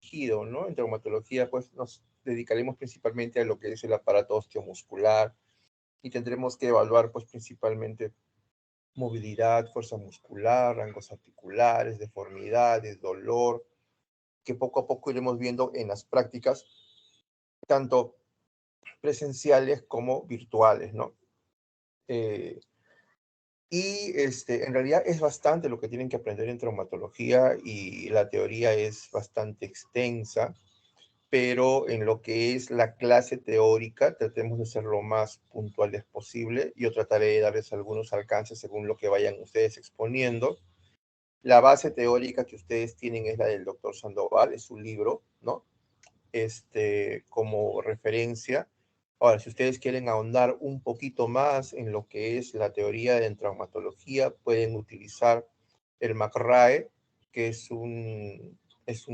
dirigido, ¿no? En traumatología, pues nos dedicaremos principalmente a lo que es el aparato osteomuscular y tendremos que evaluar, pues principalmente movilidad, fuerza muscular, rangos articulares, deformidades, dolor, que poco a poco iremos viendo en las prácticas, tanto presenciales como virtuales, ¿no? En realidad es bastante lo que tienen que aprender en traumatología y la teoría es bastante extensa, pero en lo que es la clase teórica tratemos de ser lo más puntuales posible. Yo trataré de darles algunos alcances según lo que vayan ustedes exponiendo. La base teórica que ustedes tienen es la del doctor Sandoval, es su libro, ¿no? Como referencia. Ahora, si ustedes quieren ahondar un poquito más en lo que es la teoría de traumatología, pueden utilizar el McRae, que es un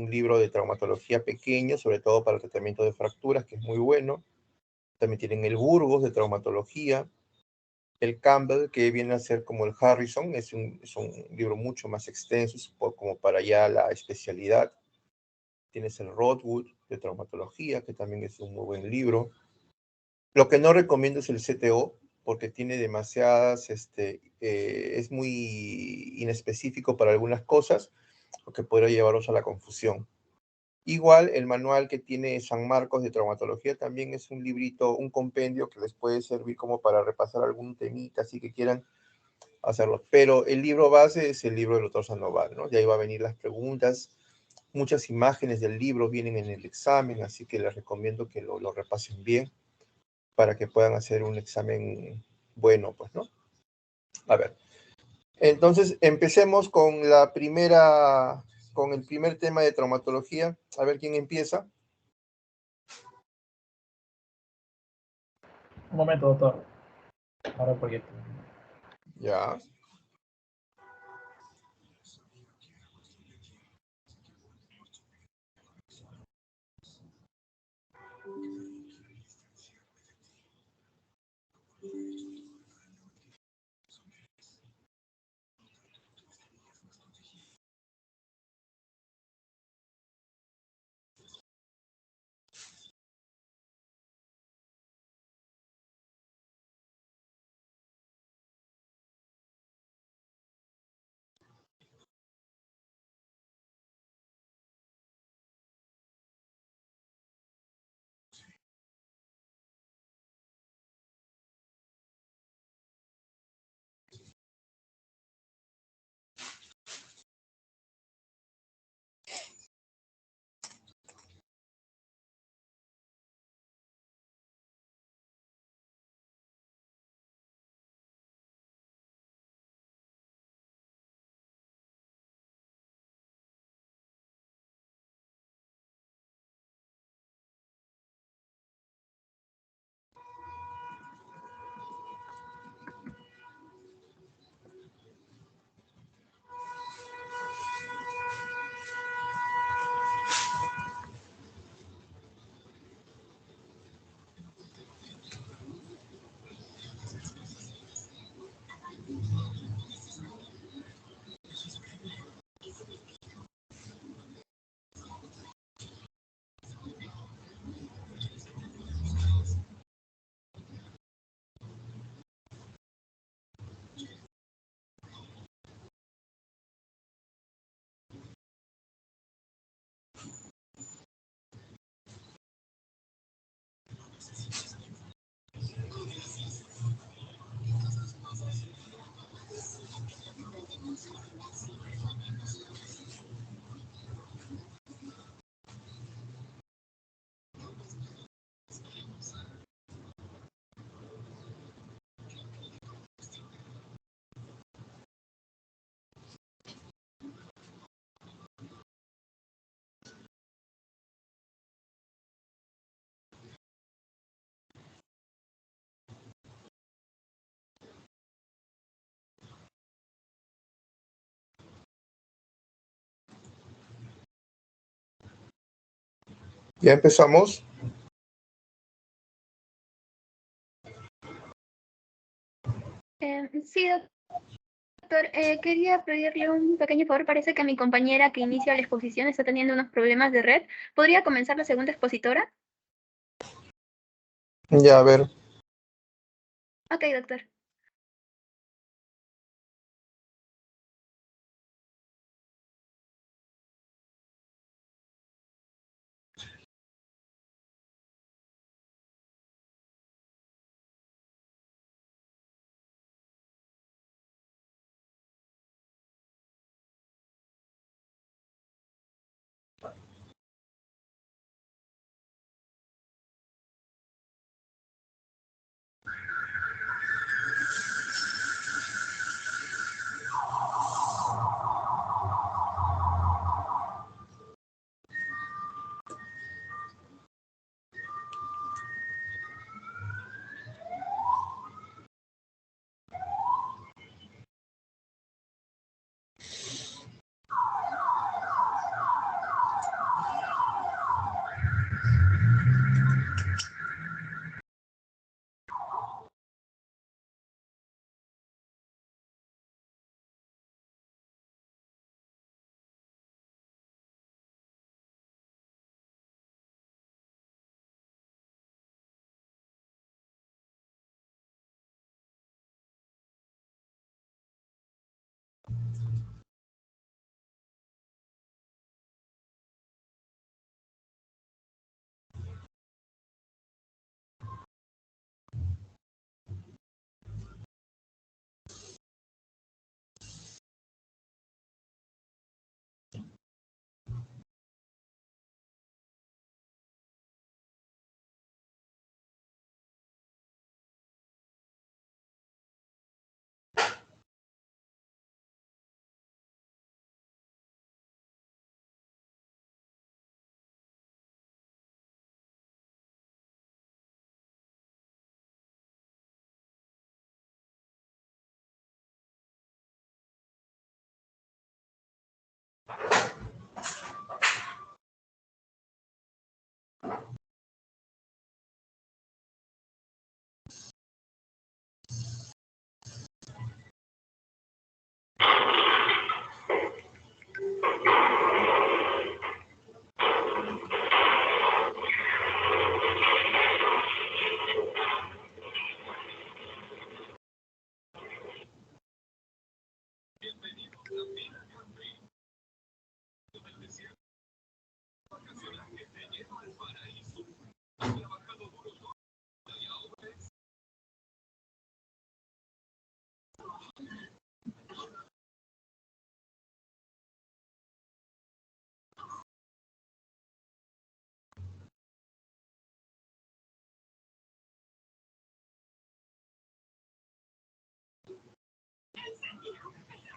libro de traumatología pequeño, sobre todo para el tratamiento de fracturas, que es muy bueno. También tienen el Burgos de traumatología, el Campbell, que viene a ser como el Harrison, es un libro mucho más extenso, como para ya la especialidad. Tienes el Rodwood de traumatología, que también es un muy buen libro. Lo que no recomiendo es el CTO, porque tiene demasiadas, es muy inespecífico para algunas cosas, lo que podría llevaros a la confusión. Igual, el manual que tiene San Marcos de traumatología también es un librito, un compendio que les puede servir como para repasar algún temita, así que quieran hacerlo. Pero el libro base es el libro del doctor Sandoval, ¿no? De ahí va a venir las preguntas. Muchas imágenes del libro vienen en el examen, así que les recomiendo que lo repasen bien para que puedan hacer un examen bueno, pues, ¿no? A ver, entonces empecemos con con el primer tema de traumatología. A ver quién empieza. Un momento, doctor. Ahora el proyecto. Ya. Ya empezamos. Sí, doctor. Doctor, quería pedirle un pequeño favor. Parece que mi compañera que inicia la exposición está teniendo unos problemas de red. ¿Podría comenzar la segunda expositora? Ya, a ver. Ok, doctor.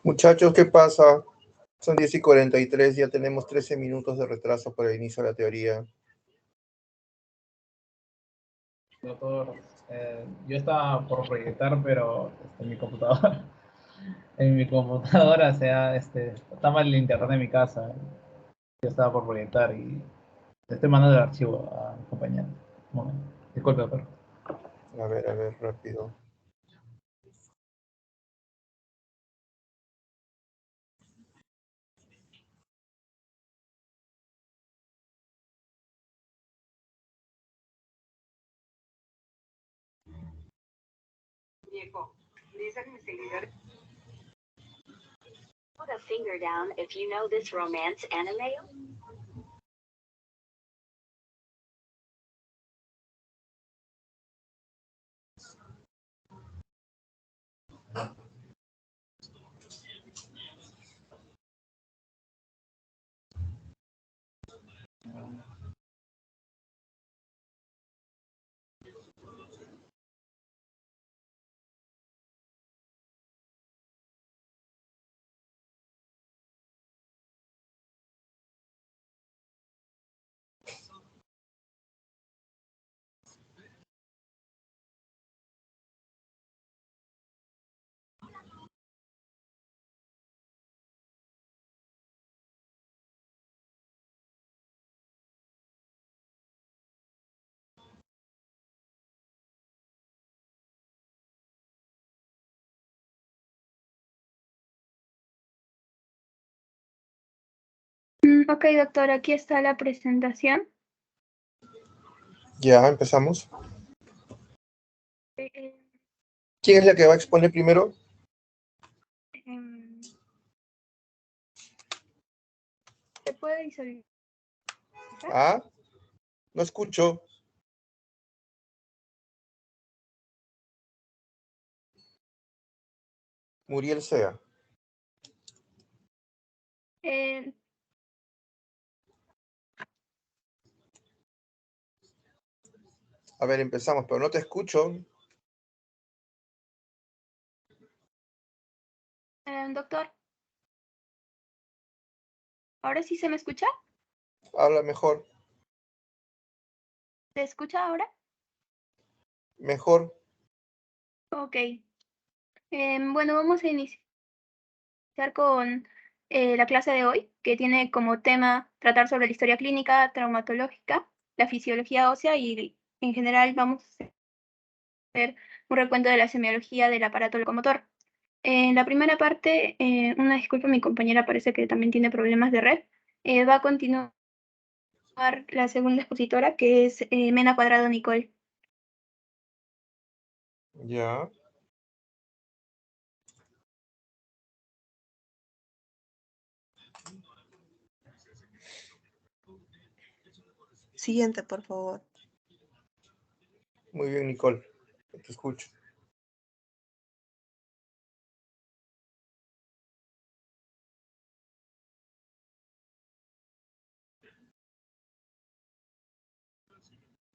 Muchachos, ¿qué pasa? Son 10:43, ya tenemos 13 minutos de retraso para el inicio de la teoría. Doctor, yo estaba por proyectar, pero en mi computadora, en mi computadora, está mal el internet de mi casa. Yo estaba por proyectar y le estoy mandando el archivo a mi compañero. Un momento. Disculpe, doctor. A ver, rápido. Put a finger down if you know this romance anime. Ok, doctor, aquí está la presentación. Ya, empezamos. Eh, ¿Quién es la que va a exponer primero? em, ¿Se puede visualizar? Ah, no escucho. Muriel Sea. Eh, A ver, empezamos, pero no te escucho. Doctor, ¿ahora sí se me escucha? Habla mejor. ¿Se escucha ahora? Mejor. Ok. Bueno, vamos a iniciar con la clase de hoy, que tiene como tema tratar sobre la historia clínica, traumatológica, la fisiología ósea y en general vamos a hacer un recuento de la semiología del aparato locomotor. En la primera parte, una disculpa, mi compañera parece que también tiene problemas de red. Va a continuar la segunda expositora, que es Mena Cuadrado Nicole. Ya. Siguiente, por favor. Muy bien, Nicole. Te escucho.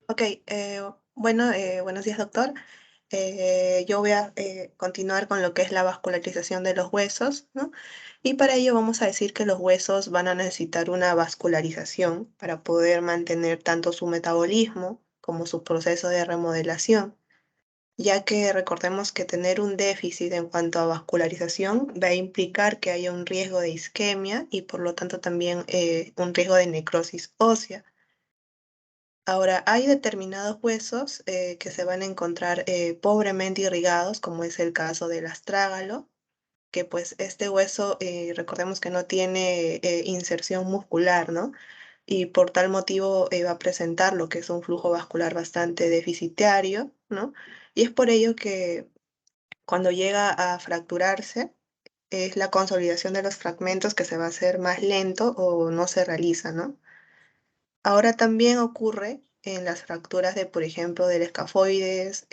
Ok, buenos días, doctor. Yo voy a continuar con lo que es la vascularización de los huesos, ¿no? Y para ello vamos a decir que los huesos van a necesitar una vascularización para poder mantener tanto su metabolismo como su proceso de remodelación, ya que recordemos que tener un déficit en cuanto a vascularización va a implicar que haya un riesgo de isquemia y por lo tanto también un riesgo de necrosis ósea. Ahora, hay determinados huesos que se van a encontrar pobremente irrigados, como es el caso del astrágalo, que pues este hueso, recordemos que no tiene inserción muscular, ¿no? Y por tal motivo va a presentar lo que es un flujo vascular bastante deficitario, ¿no? Y es por ello que cuando llega a fracturarse, es la consolidación de los fragmentos que se va a hacer más lento o no se realiza, ¿no? Ahora también ocurre en las fracturas de, por ejemplo, del escafoides,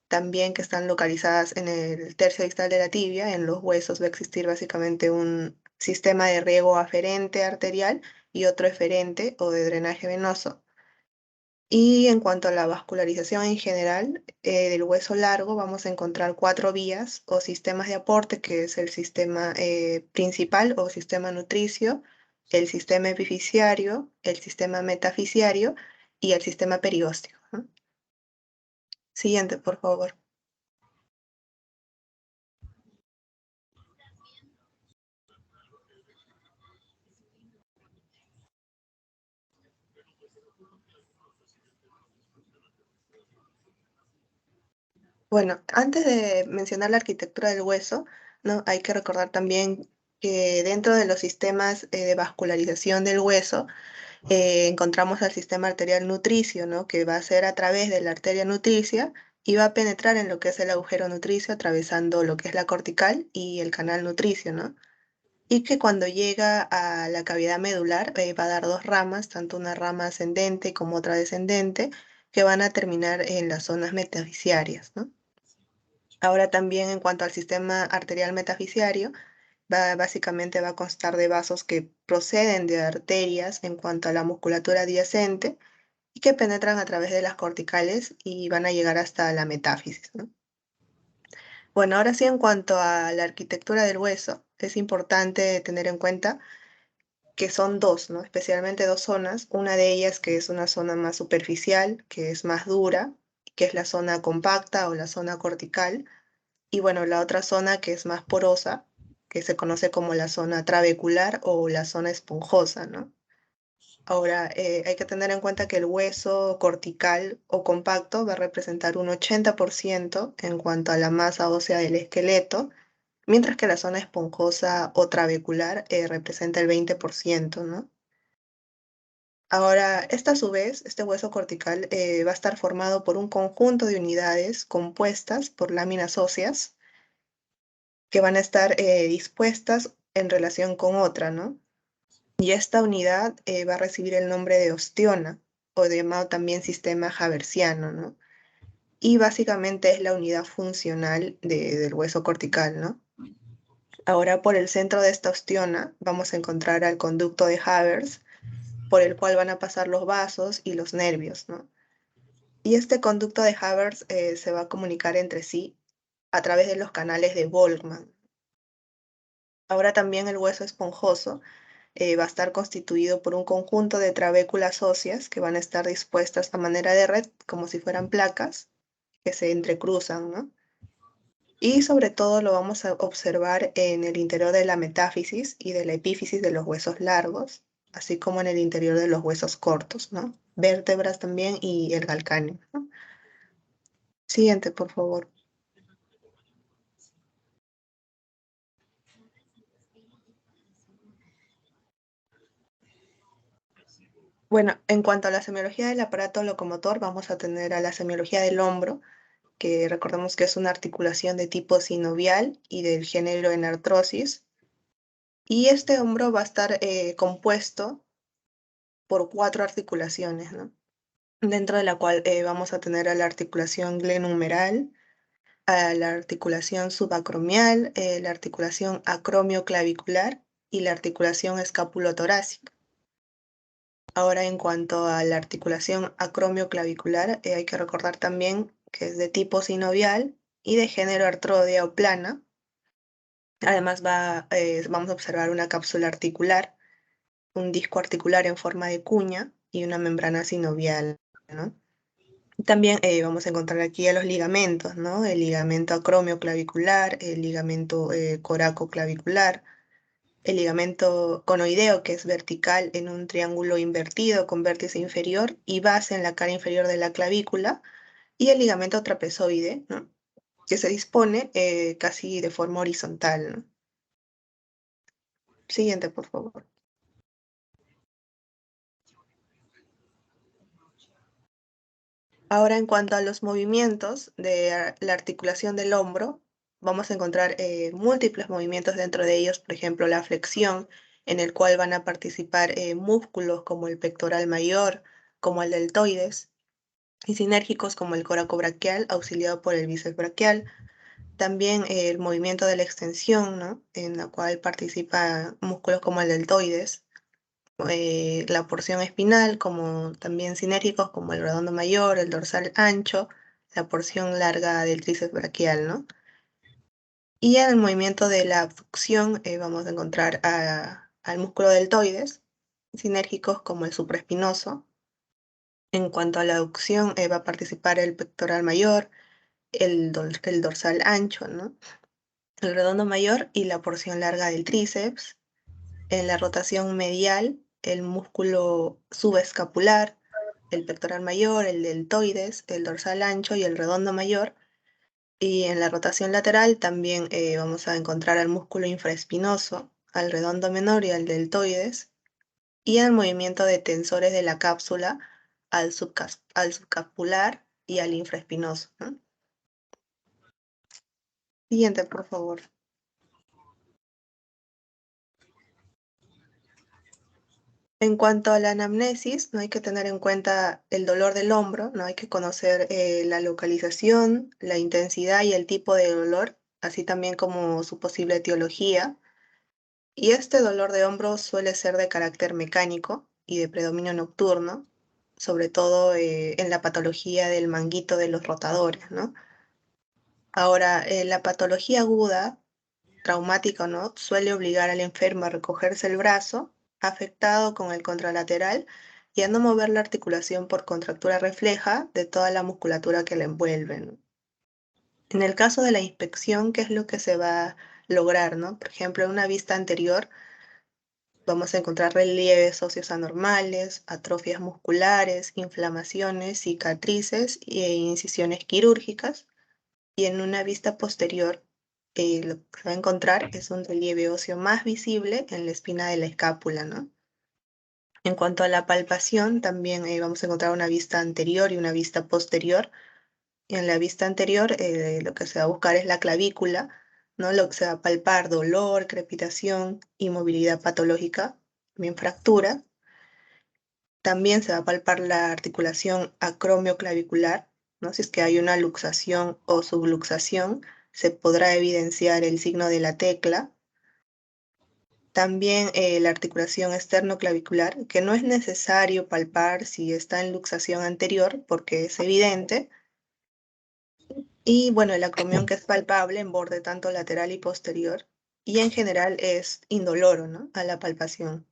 también que están localizadas en el tercio distal de la tibia, en los huesos va a existir básicamente un sistema de riego aferente arterial y otro eferente o de drenaje venoso. Y en cuanto a la vascularización en general del hueso largo, vamos a encontrar cuatro vías o sistemas de aporte, que es el sistema principal o sistema nutricio, el sistema epifisiario, el sistema metafisiario y el sistema periósteo, ¿no? Siguiente, por favor. Bueno, antes de mencionar la arquitectura del hueso, ¿no? Hay que recordar también que dentro de los sistemas de vascularización del hueso, encontramos al sistema arterial nutricio, ¿no? Que va a ser a través de la arteria nutricia y va a penetrar en lo que es el agujero nutricio, atravesando lo que es la cortical y el canal nutricio, ¿no? Y que cuando llega a la cavidad medular va a dar dos ramas, tanto una rama ascendente como otra descendente, que van a terminar en las zonas metafisiarias, ¿no? Ahora también en cuanto al sistema arterial metafisiario, básicamente va a constar de vasos que proceden de arterias en cuanto a la musculatura adyacente y que penetran a través de las corticales y van a llegar hasta la metáfisis, ¿no? Bueno, ahora sí, en cuanto a la arquitectura del hueso, es importante tener en cuenta que son dos, ¿no? Especialmente dos zonas. Una de ellas que es una zona más superficial, que es más dura, que es la zona compacta o la zona cortical. Y bueno, la otra zona que es más porosa, que se conoce como la zona trabecular o la zona esponjosa, ¿no? Ahora, hay que tener en cuenta que el hueso cortical o compacto va a representar un 80% en cuanto a la masa ósea del esqueleto, mientras que la zona esponjosa o trabecular representa el 20%, ¿no? Ahora, esta a su vez, este hueso cortical va a estar formado por un conjunto de unidades compuestas por láminas óseas que van a estar dispuestas en relación con otra, ¿no? Y esta unidad va a recibir el nombre de osteona, o llamado también sistema haversiano, ¿no? Y básicamente es la unidad funcional del hueso cortical, ¿no? Ahora, por el centro de esta osteona vamos a encontrar al conducto de Havers, por el cual van a pasar los vasos y los nervios, ¿no? Y este conducto de Havers se va a comunicar entre sí a través de los canales de Volkmann. Ahora también el hueso esponjoso va a estar constituido por un conjunto de trabéculas óseas que van a estar dispuestas a manera de red, como si fueran placas que se entrecruzan, ¿no? Y sobre todo lo vamos a observar en el interior de la metáfisis y de la epífisis de los huesos largos, así como en el interior de los huesos cortos, ¿no? Vértebras también y el calcáneo, ¿no? Siguiente, por favor. Bueno, en cuanto a la semiología del aparato locomotor, vamos a tener a la semiología del hombro, que recordemos que es una articulación de tipo sinovial y del género en artrosis. Y este hombro va a estar compuesto por 4 articulaciones, ¿no? Dentro de la cual vamos a tener a la articulación glenumeral, a la articulación subacromial, la articulación acromioclavicular y la articulación escapulotorácica. Ahora, en cuanto a la articulación acromioclavicular, hay que recordar también que es de tipo sinovial y de género artroidea o plana. Además, vamos a observar una cápsula articular, un disco articular en forma de cuña y una membrana sinovial, ¿no? También vamos a encontrar aquí a los ligamentos, ¿no? El ligamento acromioclavicular, el ligamento coracoclavicular, el ligamento conoideo, que es vertical en un triángulo invertido con vértice inferior y base en la cara inferior de la clavícula, y el ligamento trapezoide, ¿no? Que se dispone casi de forma horizontal, ¿no? Siguiente, por favor. Ahora, en cuanto a los movimientos de la articulación del hombro, vamos a encontrar múltiples movimientos dentro de ellos, por ejemplo, la flexión, en el cual van a participar músculos como el pectoral mayor, como el deltoides, y sinérgicos como el coracobraquial, auxiliado por el bíceps braquial. También el movimiento de la extensión, ¿no? En la cual participan músculos como el deltoides, la porción espinal, como también sinérgicos como el redondo mayor, el dorsal ancho, la porción larga del tríceps braquial, ¿no? Y en el movimiento de la abducción vamos a encontrar al músculo deltoides, sinérgicos como el supraespinoso. En cuanto a la aducción, va a participar el pectoral mayor, el dorsal ancho, ¿no? El redondo mayor y la porción larga del tríceps. En la rotación medial, el músculo subescapular, el pectoral mayor, el deltoides, el dorsal ancho y el redondo mayor. Y en la rotación lateral también vamos a encontrar al músculo infraespinoso, al redondo menor y al deltoides. Y en el movimiento de tensores de la cápsula, al subcapular y al infraespinoso, ¿no? Siguiente, por favor. En cuanto a la anamnesis, no hay que tener en cuenta el dolor del hombro, no hay que conocer la localización, la intensidad y el tipo de dolor, así también como su posible etiología. Y este dolor de hombro suele ser de carácter mecánico y de predominio nocturno, sobre todo en la patología del manguito de los rotadores, ¿no? Ahora, la patología aguda traumática, ¿no? Suele obligar al enfermo a recogerse el brazo afectado con el contralateral y a no mover la articulación por contractura refleja de toda la musculatura que la envuelve, ¿no? En el caso de la inspección, ¿qué es lo que se va a lograr, ¿no? Por ejemplo, en una vista anterior vamos a encontrar relieves óseos anormales, atrofias musculares, inflamaciones, cicatrices e incisiones quirúrgicas. Y en una vista posterior, lo que se va a encontrar es un relieve óseo más visible en la espina de la escápula, ¿no? En cuanto a la palpación, también vamos a encontrar una vista anterior y una vista posterior. Y en la vista anterior, lo que se va a buscar es la clavícula, ¿no? Lo que se va a palpar, dolor, crepitación, inmovilidad patológica, también fractura. También se va a palpar la articulación acromioclavicular, ¿no? Si es que hay una luxación o subluxación, se podrá evidenciar el signo de la tecla. También la articulación esternoclavicular, que no es necesario palpar si está en luxación anterior, porque es evidente. Y bueno, el acromión que es palpable en borde tanto lateral y posterior, y en general es indoloro, ¿no? A la palpación.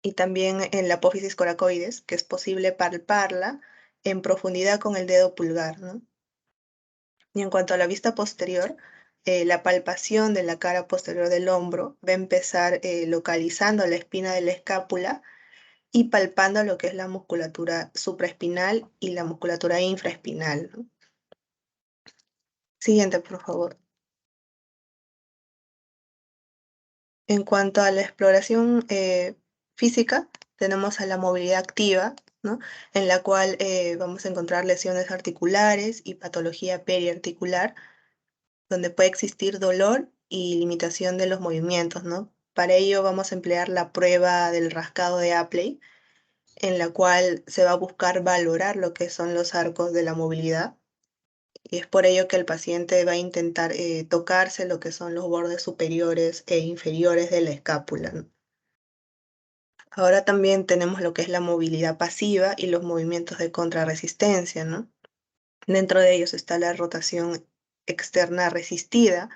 Y también en la apófisis coracoides, que es posible palparla en profundidad con el dedo pulgar, ¿no? Y en cuanto a la vista posterior, la palpación de la cara posterior del hombro va a empezar localizando la espina de la escápula y palpando lo que es la musculatura supraespinal y la musculatura infraespinal, ¿no? Siguiente, por favor. En cuanto a la exploración física, tenemos a la movilidad activa, ¿no? En la cual vamos a encontrar lesiones articulares y patología periarticular, donde puede existir dolor y limitación de los movimientos, ¿no? Para ello vamos a emplear la prueba del rascado de Apley, en la cual se va a buscar valorar lo que son los arcos de la movilidad. Y es por ello que el paciente va a intentar tocarse lo que son los bordes superiores e inferiores de la escápula, ¿no? Ahora también tenemos lo que es la movilidad pasiva y los movimientos de contrarresistencia, ¿no? Dentro de ellos está la rotación externa resistida,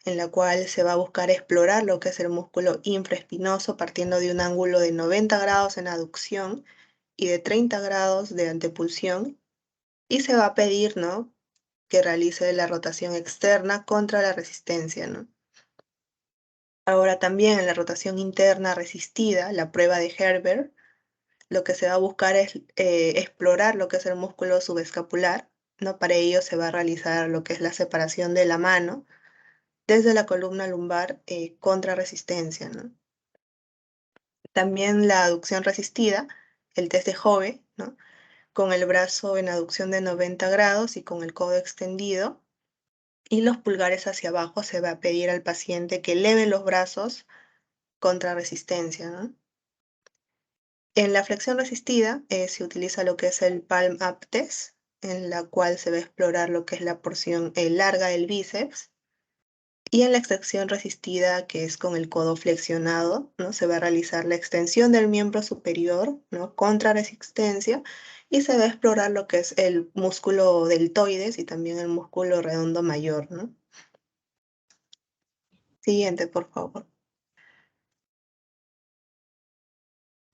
en la cual se va a buscar explorar lo que es el músculo infraespinoso partiendo de un ángulo de 90 grados en aducción y de 30 grados de antepulsión, y se va a pedir, ¿no?, que realice la rotación externa contra la resistencia, ¿no? Ahora también en la rotación interna resistida, la prueba de Herbert, lo que se va a buscar es explorar lo que es el músculo subescapular, ¿no? Para ello se va a realizar lo que es la separación de la mano desde la columna lumbar contra resistencia, ¿no? También la aducción resistida, el test de Hove, ¿no? Con el brazo en aducción de 90 grados y con el codo extendido y los pulgares hacia abajo, se va a pedir al paciente que eleve los brazos contra resistencia, ¿no? En la flexión resistida se utiliza lo que es el Palm Up Test, en la cual se va a explorar lo que es la porción larga del bíceps. Y en la extensión resistida, que es con el codo flexionado, ¿no? Se va a realizar la extensión del miembro superior, ¿no?, contra resistencia, y se va a explorar lo que es el músculo deltoides y también el músculo redondo mayor, ¿no? Siguiente, por favor.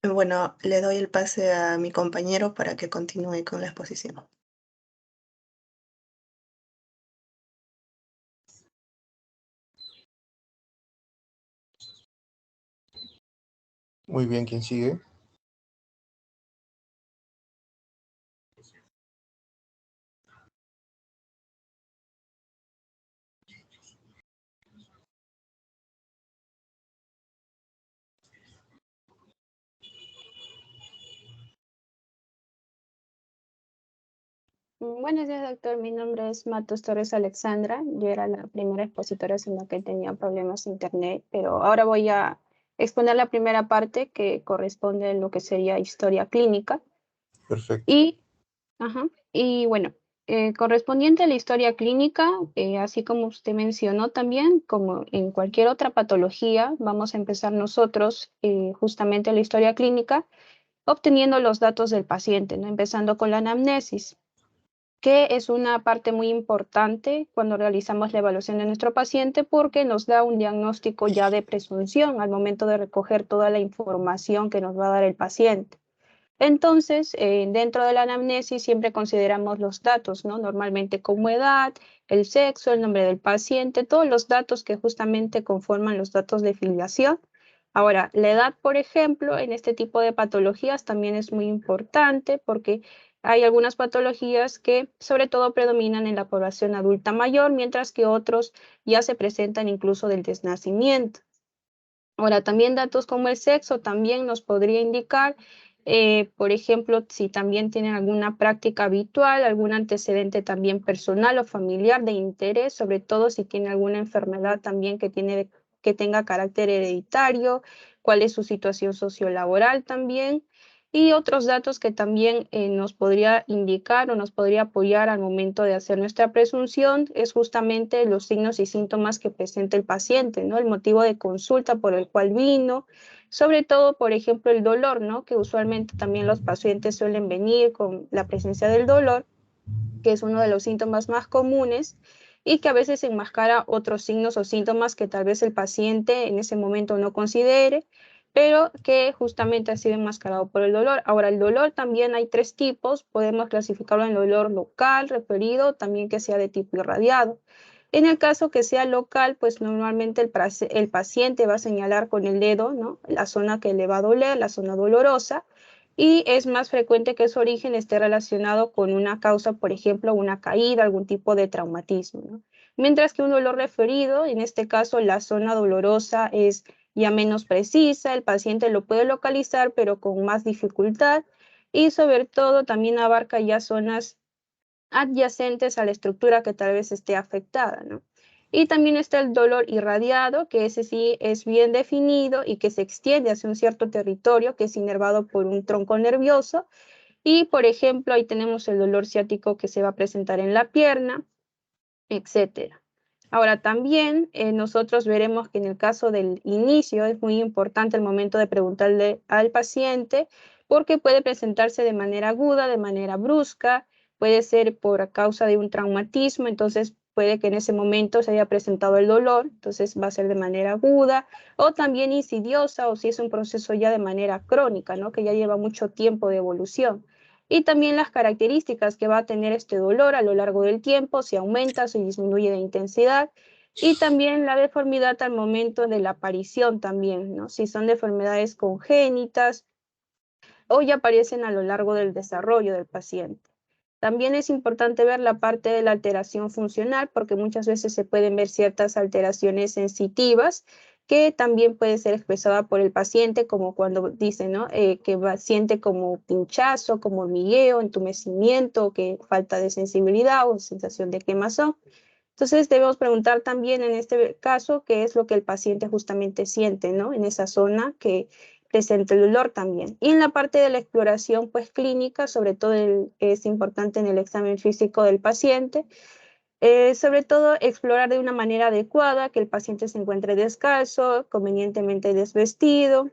Bueno, le doy el pase a mi compañero para que continúe con la exposición. Muy bien, ¿quién sigue? Buenos días, doctor. Mi nombre es Matos Torres Alexandra. Yo era la primera expositora, sino que tenía problemas de internet, pero ahora voy a exponer la primera parte que corresponde a lo que sería historia clínica. Perfecto. Y bueno, correspondiente a la historia clínica, así como usted mencionó también, como en cualquier otra patología, vamos a empezar nosotros justamente la historia clínica obteniendo los datos del paciente, ¿no? Empezando con la anamnesis, que es una parte muy importante cuando realizamos la evaluación de nuestro paciente porque nos da un diagnóstico ya de presunción al momento de recoger toda la información que nos va a dar el paciente. Entonces, dentro de la anamnesis siempre consideramos los datos, ¿no? Normalmente como edad, el sexo, el nombre del paciente, todos los datos que justamente conforman los datos de filiación. Ahora, la edad, por ejemplo, en este tipo de patologías también es muy importante porque hay algunas patologías que sobre todo predominan en la población adulta mayor, mientras que otros ya se presentan incluso del desnacimiento. Ahora, también datos como el sexo también nos podría indicar, por ejemplo, si también tienen alguna práctica habitual, algún antecedente también personal o familiar de interés, sobre todo si tiene alguna enfermedad también que tenga carácter hereditario, cuál es su situación sociolaboral también, y otros datos que también nos podría indicar o nos podría apoyar al momento de hacer nuestra presunción es justamente los signos y síntomas que presenta el paciente, ¿no? El motivo de consulta por el cual vino, sobre todo, por ejemplo, el dolor, ¿no? Que usualmente también los pacientes suelen venir con la presencia del dolor, que es uno de los síntomas más comunes y que a veces enmascara otros signos o síntomas que tal vez el paciente en ese momento no considere, pero que justamente ha sido enmascarado por el dolor. Ahora, el dolor también hay 3 tipos, podemos clasificarlo en dolor local, referido, también que sea de tipo irradiado. En el caso que sea local, pues normalmente el paciente va a señalar con el dedo, ¿no? La zona que le va a doler, la zona dolorosa, y es más frecuente que su origen esté relacionado con una causa, por ejemplo, una caída, algún tipo de traumatismo, ¿no? Mientras que un dolor referido, en este caso la zona dolorosa es ya menos precisa, el paciente lo puede localizar, pero con más dificultad, y sobre todo también abarca ya zonas adyacentes a la estructura que tal vez esté afectada, ¿no? Y también está el dolor irradiado, que ese sí es bien definido y que se extiende hacia un cierto territorio que es inervado por un tronco nervioso. Y, por ejemplo, ahí tenemos el dolor ciático que se va a presentar en la pierna, etcétera. Ahora también nosotros veremos que en el caso del inicio es muy importante el momento de preguntarle al paciente porque puede presentarse de manera aguda, de manera brusca, puede ser por causa de un traumatismo, entonces puede que en ese momento se haya presentado el dolor, entonces va a ser de manera aguda o también insidiosa o si es un proceso ya de manera crónica, ¿no? Que ya lleva mucho tiempo de evolución y también las características que va a tener este dolor a lo largo del tiempo, si aumenta, si disminuye de intensidad, y también la deformidad al momento de la aparición también, ¿no? Si son deformidades congénitas o ya aparecen a lo largo del desarrollo del paciente. También es importante ver la parte de la alteración funcional porque muchas veces se pueden ver ciertas alteraciones sensitivas que también puede ser expresada por el paciente, como cuando dice, ¿no? Siente como pinchazo, como hormigueo, entumecimiento, que falta de sensibilidad o sensación de quemazón. Entonces debemos preguntar también en este caso qué es lo que el paciente justamente siente, ¿no? En esa zona que presenta el dolor también. Y en la parte de la exploración pues clínica, sobre todo es importante en el examen físico del paciente, sobre todo explorar de una manera adecuada, que el paciente se encuentre descalzo, convenientemente desvestido,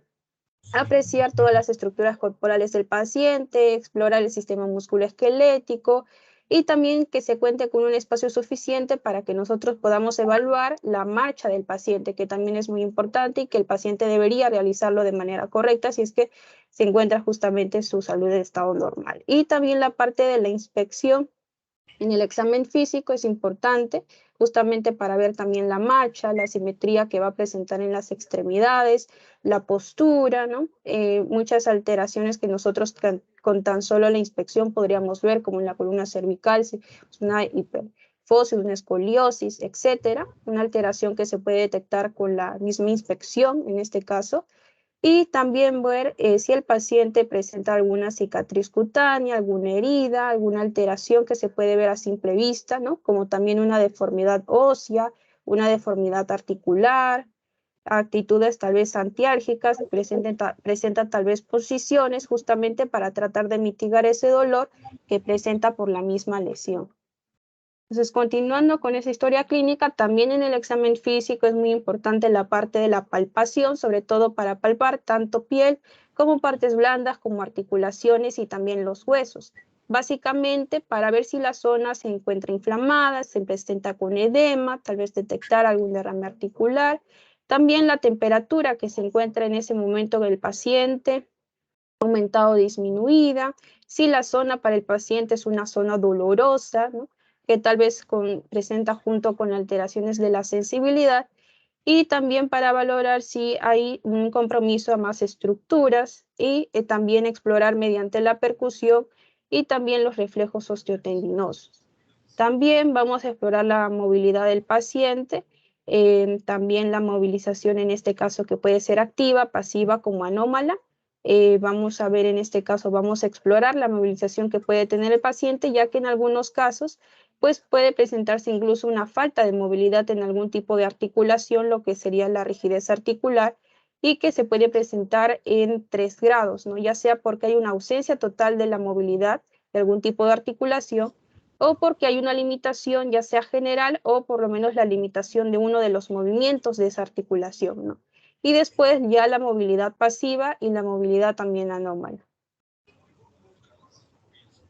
apreciar todas las estructuras corporales del paciente, explorar el sistema musculoesquelético y también que se cuente con un espacio suficiente para que nosotros podamos evaluar la marcha del paciente, que también es muy importante y que el paciente debería realizarlo de manera correcta si es que se encuentra justamente su salud en estado normal. Y también la parte de la inspección en el examen físico es importante justamente para ver también la marcha, la simetría que va a presentar en las extremidades, la postura, ¿no? Muchas alteraciones que nosotros con tan solo la inspección podríamos ver, como en la columna cervical, una hiperfosis, una escoliosis, etcétera. Una alteración que se puede detectar con la misma inspección en este caso y también ver si el paciente presenta alguna cicatriz cutánea, alguna herida, alguna alteración que se puede ver a simple vista, ¿no? Como también una deformidad ósea, una deformidad articular, actitudes tal vez antiálgicas, presenta tal vez posiciones justamente para tratar de mitigar ese dolor que presenta por la misma lesión. Entonces, continuando con esa historia clínica, también en el examen físico es muy importante la parte de la palpación, sobre todo para palpar tanto piel como partes blandas, como articulaciones y también los huesos. Básicamente para ver si la zona se encuentra inflamada, se presenta con edema, tal vez detectar algún derrame articular. También la temperatura que se encuentra en ese momento del paciente, aumentada o disminuida, si la zona para el paciente es una zona dolorosa, ¿no? Que tal vez presenta junto con alteraciones de la sensibilidad, y también para valorar si hay un compromiso a más estructuras y también explorar mediante la percusión y también los reflejos osteotendinosos. También vamos a explorar la movilidad del paciente también la movilización en este caso que puede ser activa, pasiva como anómala. Vamos a ver en este caso, vamos a explorar la movilización que puede tener el paciente, ya que en algunos casos pues puede presentarse incluso una falta de movilidad en algún tipo de articulación, lo que sería la rigidez articular, y que se puede presentar en 3 grados, ¿no? Ya sea porque hay una ausencia total de la movilidad de algún tipo de articulación, o porque hay una limitación ya sea general o por lo menos la limitación de uno de los movimientos de esa articulación, ¿no? Y después ya la movilidad pasiva y la movilidad también anómala.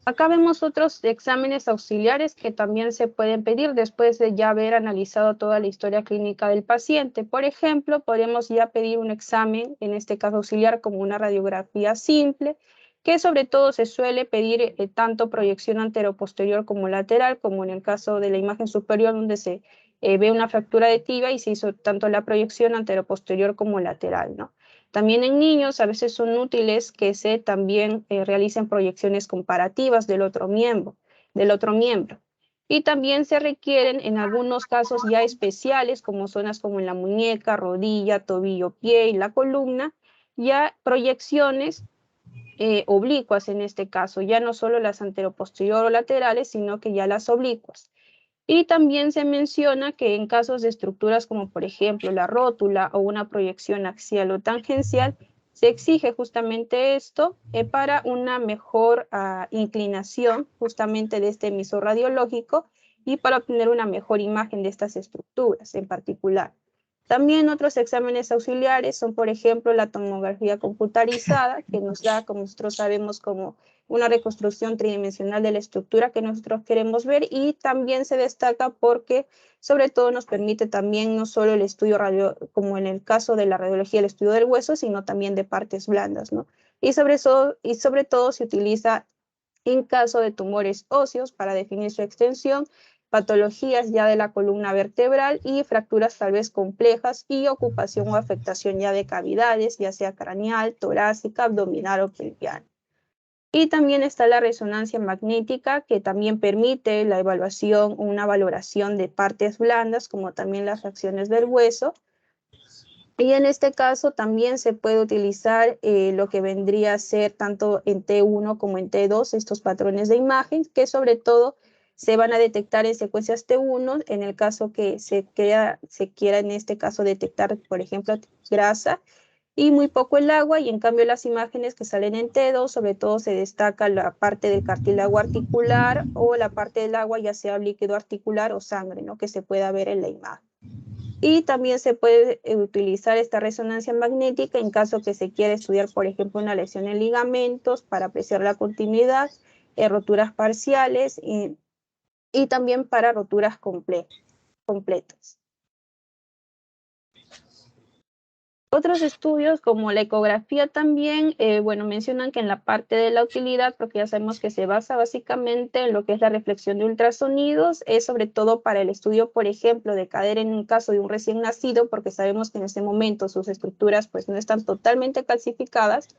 Acá vemos otros exámenes auxiliares que también se pueden pedir después de ya haber analizado toda la historia clínica del paciente. Por ejemplo, podemos ya pedir un examen, en este caso auxiliar, como una radiografía simple, que sobre todo se suele pedir tanto proyección anteroposterior como lateral, como en el caso de la imagen superior donde se ve una fractura de tibia y se hizo tanto la proyección anteroposterior como lateral, ¿no? También en niños a veces son útiles que se también realicen proyecciones comparativas del otro miembro. Y también se requieren en algunos casos ya especiales, como zonas como en la muñeca, rodilla, tobillo, pie y la columna, ya proyecciones oblicuas en este caso, ya no solo las anteroposterior o laterales, sino que ya las oblicuas. Y también se menciona que en casos de estructuras como por ejemplo la rótula o una proyección axial o tangencial, se exige justamente esto para una mejor inclinación justamente de este emisor radiológico y para obtener una mejor imagen de estas estructuras en particular. También otros exámenes auxiliares son, por ejemplo, la tomografía computarizada, que nos da, como nosotros sabemos, como una reconstrucción tridimensional de la estructura que nosotros queremos ver, y también se destaca porque sobre todo nos permite también no solo el estudio como en el caso de la radiología, el estudio del hueso, sino también de partes blandas, ¿no? Y sobre todo se utiliza en caso de tumores óseos para definir su extensión, patologías ya de la columna vertebral y fracturas tal vez complejas y ocupación o afectación ya de cavidades, ya sea craneal, torácica, abdominal o pelviana. Y también está la resonancia magnética, que también permite la evaluación o una valoración de partes blandas, como también las fracciones del hueso. Y en este caso también se puede utilizar lo que vendría a ser tanto en T1 como en T2, estos patrones de imagen, que sobre todo se van a detectar en secuencias T1, en el caso que se quiera en este caso detectar, por ejemplo, grasa, y muy poco el agua, y en cambio las imágenes que salen en T2, sobre todo se destaca la parte del cartílago articular o la parte del agua, ya sea líquido articular o sangre, ¿no? Que se pueda ver en la imagen. Y también se puede utilizar esta resonancia magnética en caso que se quiera estudiar, por ejemplo, una lesión en ligamentos para apreciar la continuidad, roturas parciales y también para roturas completas. Otros estudios como la ecografía también, bueno, mencionan que en la parte de la utilidad, porque ya sabemos que se basa básicamente en lo que es la reflexión de ultrasonidos, es sobre todo para el estudio, por ejemplo, de cadera en un caso de un recién nacido, porque sabemos que en este momento sus estructuras pues no están totalmente calcificadas,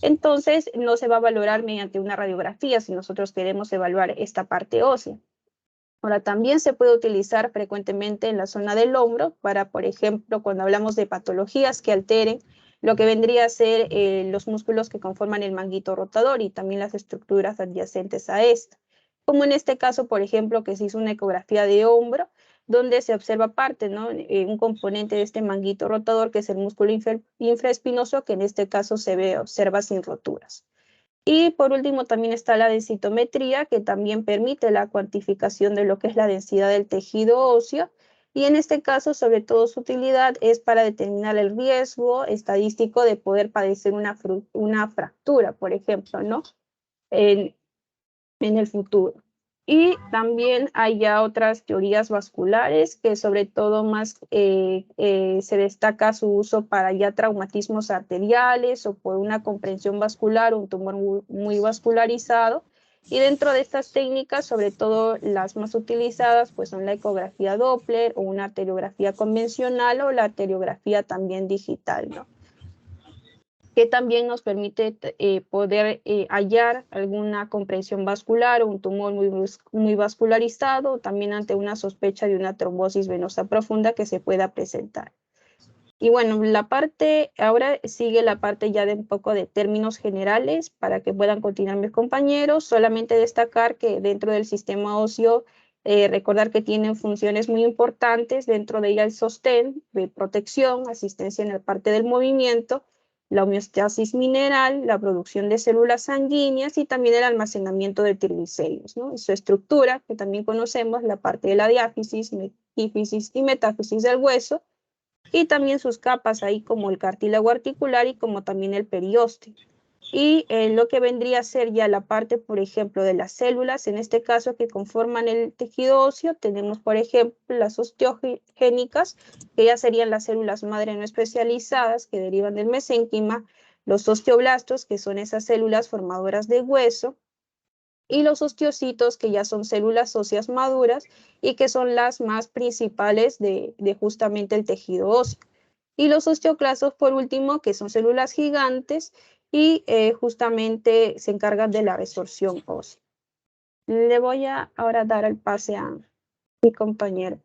entonces no se va a valorar mediante una radiografía si nosotros queremos evaluar esta parte ósea. Ahora, también se puede utilizar frecuentemente en la zona del hombro para, por ejemplo, cuando hablamos de patologías que alteren lo que vendría a ser los músculos que conforman el manguito rotador y también las estructuras adyacentes a esta. Como en este caso, por ejemplo, que se hizo una ecografía de hombro, donde se observa parte, ¿no? Un componente de este manguito rotador, que es el músculo infraespinoso, que en este caso observa sin roturas. Y por último también está la densitometría, que también permite la cuantificación de lo que es la densidad del tejido óseo, y en este caso sobre todo su utilidad es para determinar el riesgo estadístico de poder padecer una fractura, por ejemplo, ¿no? En el futuro. Y también hay ya otras teorías vasculares que sobre todo más se destaca su uso para ya traumatismos arteriales o por una comprensión vascular, un tumor muy vascularizado. Y dentro de estas técnicas, sobre todo las más utilizadas, pues son la ecografía Doppler o una arteriografía convencional o la arteriografía también digital, ¿no? que también nos permite poder hallar alguna compresión vascular o un tumor muy vascularizado, también ante una sospecha de una trombosis venosa profunda que se pueda presentar. Y bueno, ahora sigue la parte ya de un poco de términos generales para que puedan continuar mis compañeros. Solamente destacar que dentro del sistema óseo, recordar que tienen funciones muy importantes, dentro de ella el sostén, de protección, asistencia en la parte del movimiento, la homeostasis mineral, la producción de células sanguíneas y también el almacenamiento de triglicéridos, ¿no? Y su estructura, que también conocemos, la parte de la diáfisis, epífisis y metáfisis del hueso, y también sus capas ahí como el cartílago articular y como también el periósteo. Y lo que vendría a ser ya la parte, por ejemplo, de las células, en este caso que conforman el tejido óseo, tenemos, por ejemplo, las osteogénicas, que ya serían las células madre no especializadas que derivan del mesénquima, los osteoblastos, que son esas células formadoras de hueso, y los osteocitos, que ya son células óseas maduras y que son las más principales de justamente el tejido óseo. Y los osteoclastos, por último, que son células gigantes y justamente se encargan de la resorción ósea. Le voy a ahora dar el pase a mi compañero.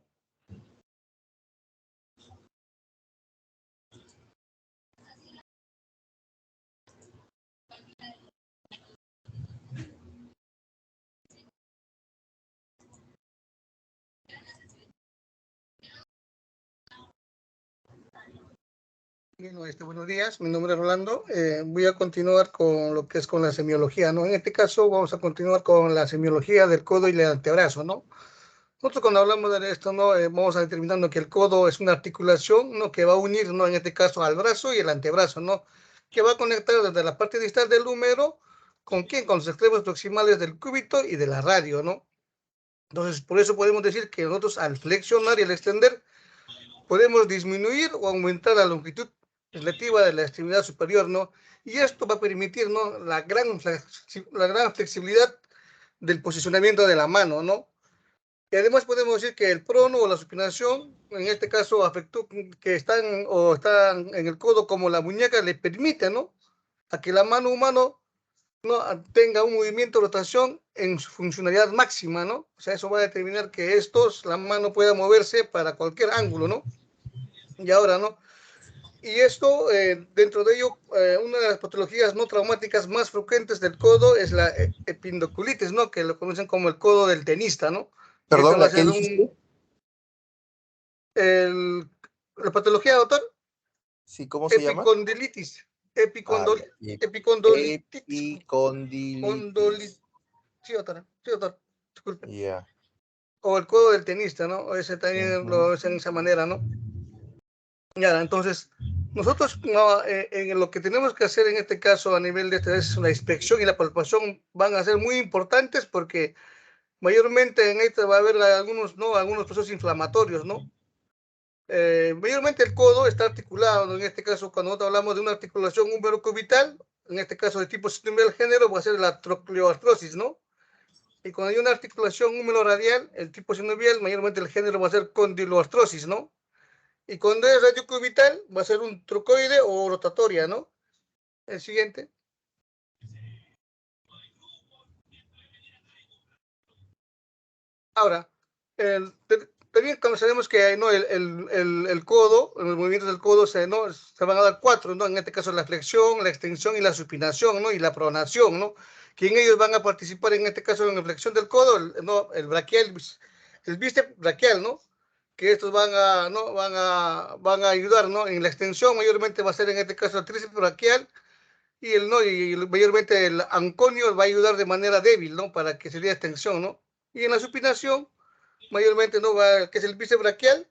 Bueno, buenos días, mi nombre es Rolando. Voy a continuar con lo que es con la semiología, ¿no? En este caso vamos a continuar con la semiología del codo y el antebrazo, ¿no? Nosotros cuando hablamos de esto, ¿no? Vamos a determinando que el codo es una articulación, ¿no? Que va a unir, ¿no? En este caso al brazo y el antebrazo, ¿no? Que va a conectar desde la parte distal del húmero, ¿con quién? Con los extremos proximales del cúbito y de la radio, ¿no? Entonces, por eso podemos decir que nosotros al flexionar y al extender, podemos disminuir o aumentar la longitud relativa de la extremidad superior, ¿no? Y esto va a permitir, ¿no? La gran flexibilidad del posicionamiento de la mano, ¿no? Y además podemos decir que el prono o la supinación, en este caso afectó que están en el codo como la muñeca, le permite, ¿no? A que la mano humana, ¿no? Tenga un movimiento de rotación en su funcionalidad máxima, ¿no? O sea, eso va a determinar que la mano pueda moverse para cualquier ángulo, ¿no? Y ahora, ¿no? Y esto, dentro de ello, una de las patologías no traumáticas más frecuentes del codo es la epicondylitis, ¿no? Que lo conocen como el codo del tenista, ¿no? Perdón, ¿la qué dijiste? La patología, doctor, Sí, ¿cómo se llama? epicondilitis. Epicondilitis. Epicondilitis. Sí, doctor, disculpe. Ya. O el codo del tenista, ¿no? Ese también lo hacen de esa manera, ¿no? Ya, entonces, nosotros no, en lo que tenemos que hacer en este caso a nivel de es la inspección y la palpación van a ser muy importantes porque mayormente en esto va a haber algunos procesos inflamatorios, ¿no? Mayormente el codo está articulado, ¿no? En este caso, cuando nosotros hablamos de una articulación húmero-cubital, en este caso de tipo sinovial género, va a ser la trocleoartrosis, ¿no? Y cuando hay una articulación húmero-radial, el tipo sinovial, mayormente el género va a ser condiloartrosis, ¿no? Y cuando es radiocubital, va a ser un trocoide o rotatoria, ¿no? El siguiente. Ahora, también sabemos que ¿no? el codo, en los movimientos del codo se van a dar 4, ¿no? En este caso la flexión, la extensión y la supinación, ¿no? Y la pronación, ¿no? Que en ellos van a participar, en este caso en la flexión del codo, el braquial, el bíceps braquial, ¿no? Que estos van a ayudar, ¿no? En la extensión mayormente va a ser en este caso el tríceps braquial y mayormente el anconio va a ayudar de manera débil, ¿no? Para que se dé extensión, ¿no? Y en la supinación mayormente no va, que es el bíceps braquial,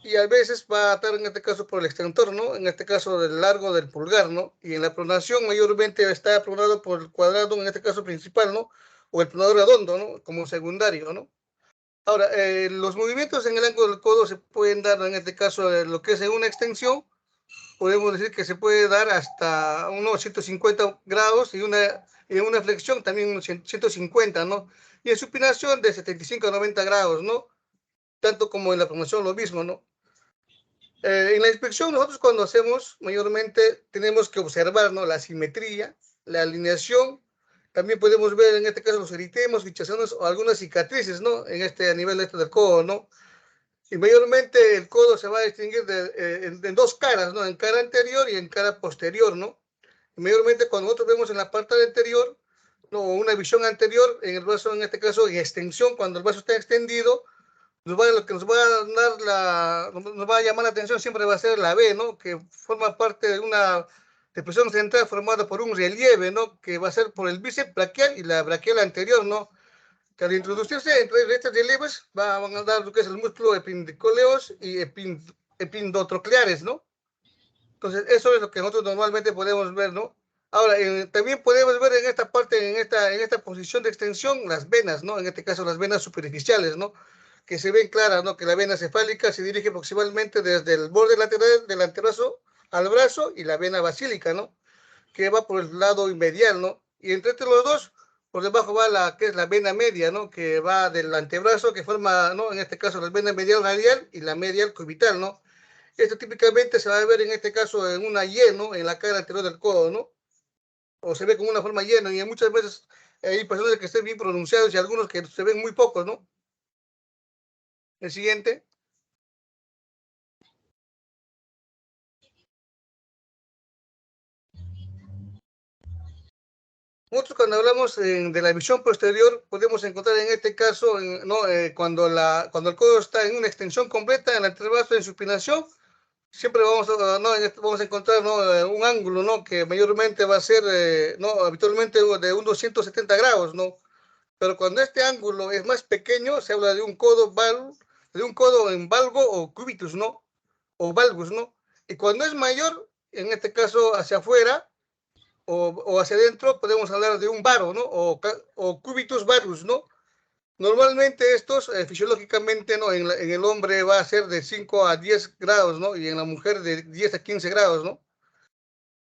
y a veces va a estar en este caso por el extentor, ¿no? En este caso del largo del pulgar, ¿no? Y en la pronación mayormente está pronado por el cuadrado, en este caso principal, ¿no? O el pronador redondo, ¿no? Como secundario, ¿no? Ahora, los movimientos en el ángulo del codo se pueden dar, en este caso, lo que es en una extensión, podemos decir que se puede dar hasta unos 150 grados y en una flexión también unos 150, ¿no? Y en supinación de 75 a 90 grados, ¿no? Tanto como en la promoción lo mismo, ¿no? En la inspección, nosotros cuando hacemos, mayormente tenemos que observar, ¿no?, la simetría, la alineación. También podemos ver en este caso los eritemas, fichaciones o algunas cicatrices, ¿no?, a nivel del codo, ¿no? Y mayormente el codo se va a distinguir en dos caras, ¿no?, en cara anterior y en cara posterior, ¿no? Y mayormente cuando nosotros vemos en la parte anterior, ¿no?, una visión anterior en el brazo, en este caso en extensión, cuando el brazo está extendido, lo que nos va a dar nos va a llamar la atención siempre va a ser la B, ¿no?, que forma parte de una depresión central formada por un relieve, ¿no?, que va a ser por el bíceps braquial y la braquial anterior, ¿no?, que al introducirse entre estos relieves van a dar lo que es el músculo epindicoleos y epindotrocleares, ¿no? Entonces, eso es lo que nosotros normalmente podemos ver, ¿no? Ahora, también podemos ver en esta parte, en esta posición de extensión, las venas, ¿no? En este caso, las venas superficiales, ¿no?, que se ven claras, ¿no?, que la vena cefálica se dirige aproximadamente desde el borde lateral del antebrazo al brazo, y la vena basílica, ¿no?, que va por el lado medial, ¿no? Y entre los dos, por debajo va que es la vena media, ¿no?, que va del antebrazo, que forma, ¿no?, en este caso, la vena medial radial y la medial cubital, ¿no? Esto típicamente se va a ver en este caso en una Y, ¿no?, en la cara anterior del codo, ¿no? O se ve como una forma Y, ¿no? Y muchas veces hay personas que estén bien pronunciados y algunos que se ven muy pocos, ¿no? El siguiente. Nosotros cuando hablamos de la visión posterior, podemos encontrar en este caso, ¿no?, cuando el codo está en una extensión completa, en el antebrazo en supinación, siempre vamos a encontrar, ¿no?, un ángulo, ¿no?, que mayormente va a ser, ¿no?, habitualmente de unos 170 grados, ¿no? Pero cuando este ángulo es más pequeño, se habla de un codo en valgo o cubitus, ¿no?, o valgus, ¿no? Y cuando es mayor, en este caso hacia afuera o hacia adentro, podemos hablar de un varo, ¿no?, o cubitus varus, ¿no? Normalmente estos, fisiológicamente, ¿no?, en el hombre va a ser de 5 a 10 grados, ¿no?, y en la mujer de 10 a 15 grados, ¿no?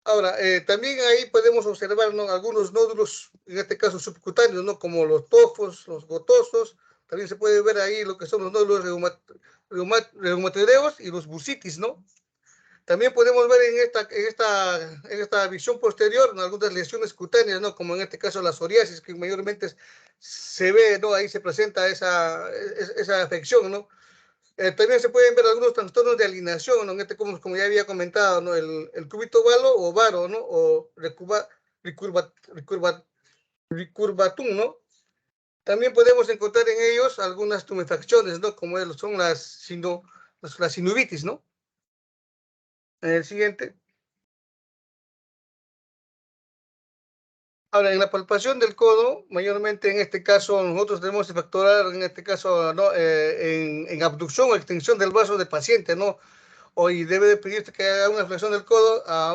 Ahora, también ahí podemos observar, ¿no?, algunos nódulos, en este caso subcutáneos, ¿no?, como los tofos, los gotosos. También se puede ver ahí lo que son los nódulos reumatoideos y los bursitis, ¿no? También podemos ver en esta visión posterior, ¿no?, algunas lesiones cutáneas, ¿no?, como en este caso la psoriasis, que mayormente se ve, ¿no?, ahí se presenta esa afección, ¿no? También se pueden ver algunos trastornos de alineación, ¿no?, como ya había comentado, ¿no?, el cúbito valo o varo, ¿no?, o recurvatum, ¿no? También podemos encontrar en ellos algunas tumefacciones, ¿no?, como son la sinuvitis, ¿no? El siguiente. Ahora, en la palpación del codo, mayormente en este caso, nosotros debemos de factorar, en este caso, ¿no?, en abducción o extensión del brazo del paciente, ¿no? Y debe de pedirse que haga una flexión del codo a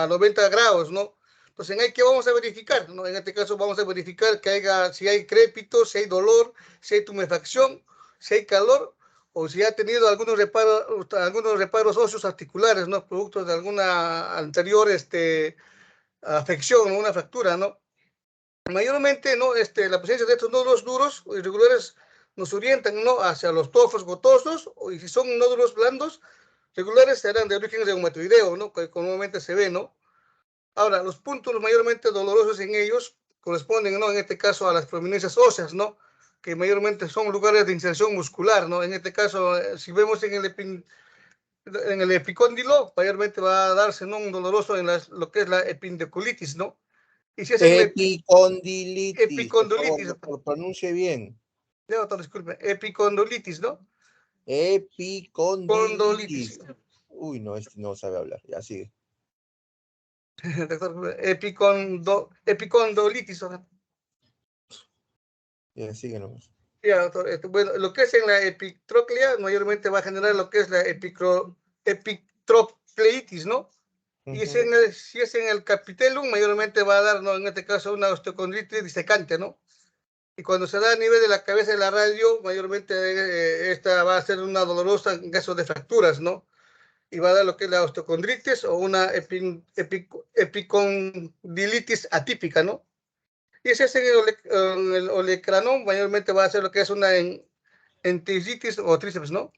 90 grados, ¿no? Entonces, ¿en qué vamos a verificar, ¿no? En este caso, vamos a verificar si hay crépito, si hay dolor, si hay tumefacción, si hay calor, o si ha tenido algunos reparos óseos articulares, ¿no?, producto de alguna anterior afección, ¿no?, una fractura, ¿no? Mayormente, ¿no?, la presencia de estos nódulos duros o irregulares nos orientan, ¿no?, hacia los tofos gotosos, y si son nódulos blandos, regulares, serán de origen reumatoideo, ¿no?, que comúnmente se ve, ¿no? Ahora, los puntos mayormente dolorosos en ellos corresponden, ¿no?, en este caso a las prominencias óseas, ¿no?, que mayormente son lugares de inserción muscular, ¿no? En este caso, si vemos en el epicóndilo, mayormente va a darse, ¿no?, un doloroso en lo que es la epindiculitis, ¿no? Y si es en la Epicondilitis, por favor, epicondilitis, lo pronuncie bien. doctor, disculpe, epicondilitis, ¿no? Epicondilitis. Condilitis. Uy, no, no sabe hablar. Ya sigue. Doctor, epicondilitis, ¿no? Ya, sigue nomás. Ya, doctor, bueno, lo que es en la epitroclea, mayormente va a generar lo que es la epitrocleitis, ¿no? Y si es en el capitellum, mayormente va a dar, ¿no?, en este caso, una osteocondritis disecante, ¿no? Y cuando se da a nivel de la cabeza de la radio, mayormente esta va a ser una dolorosa en caso de fracturas, ¿no? Y va a dar lo que es la osteocondritis o una epicondilitis atípica, ¿no? Y si es en el olecranon, mayormente va a ser lo que es una enteritis o tríceps, ¿no?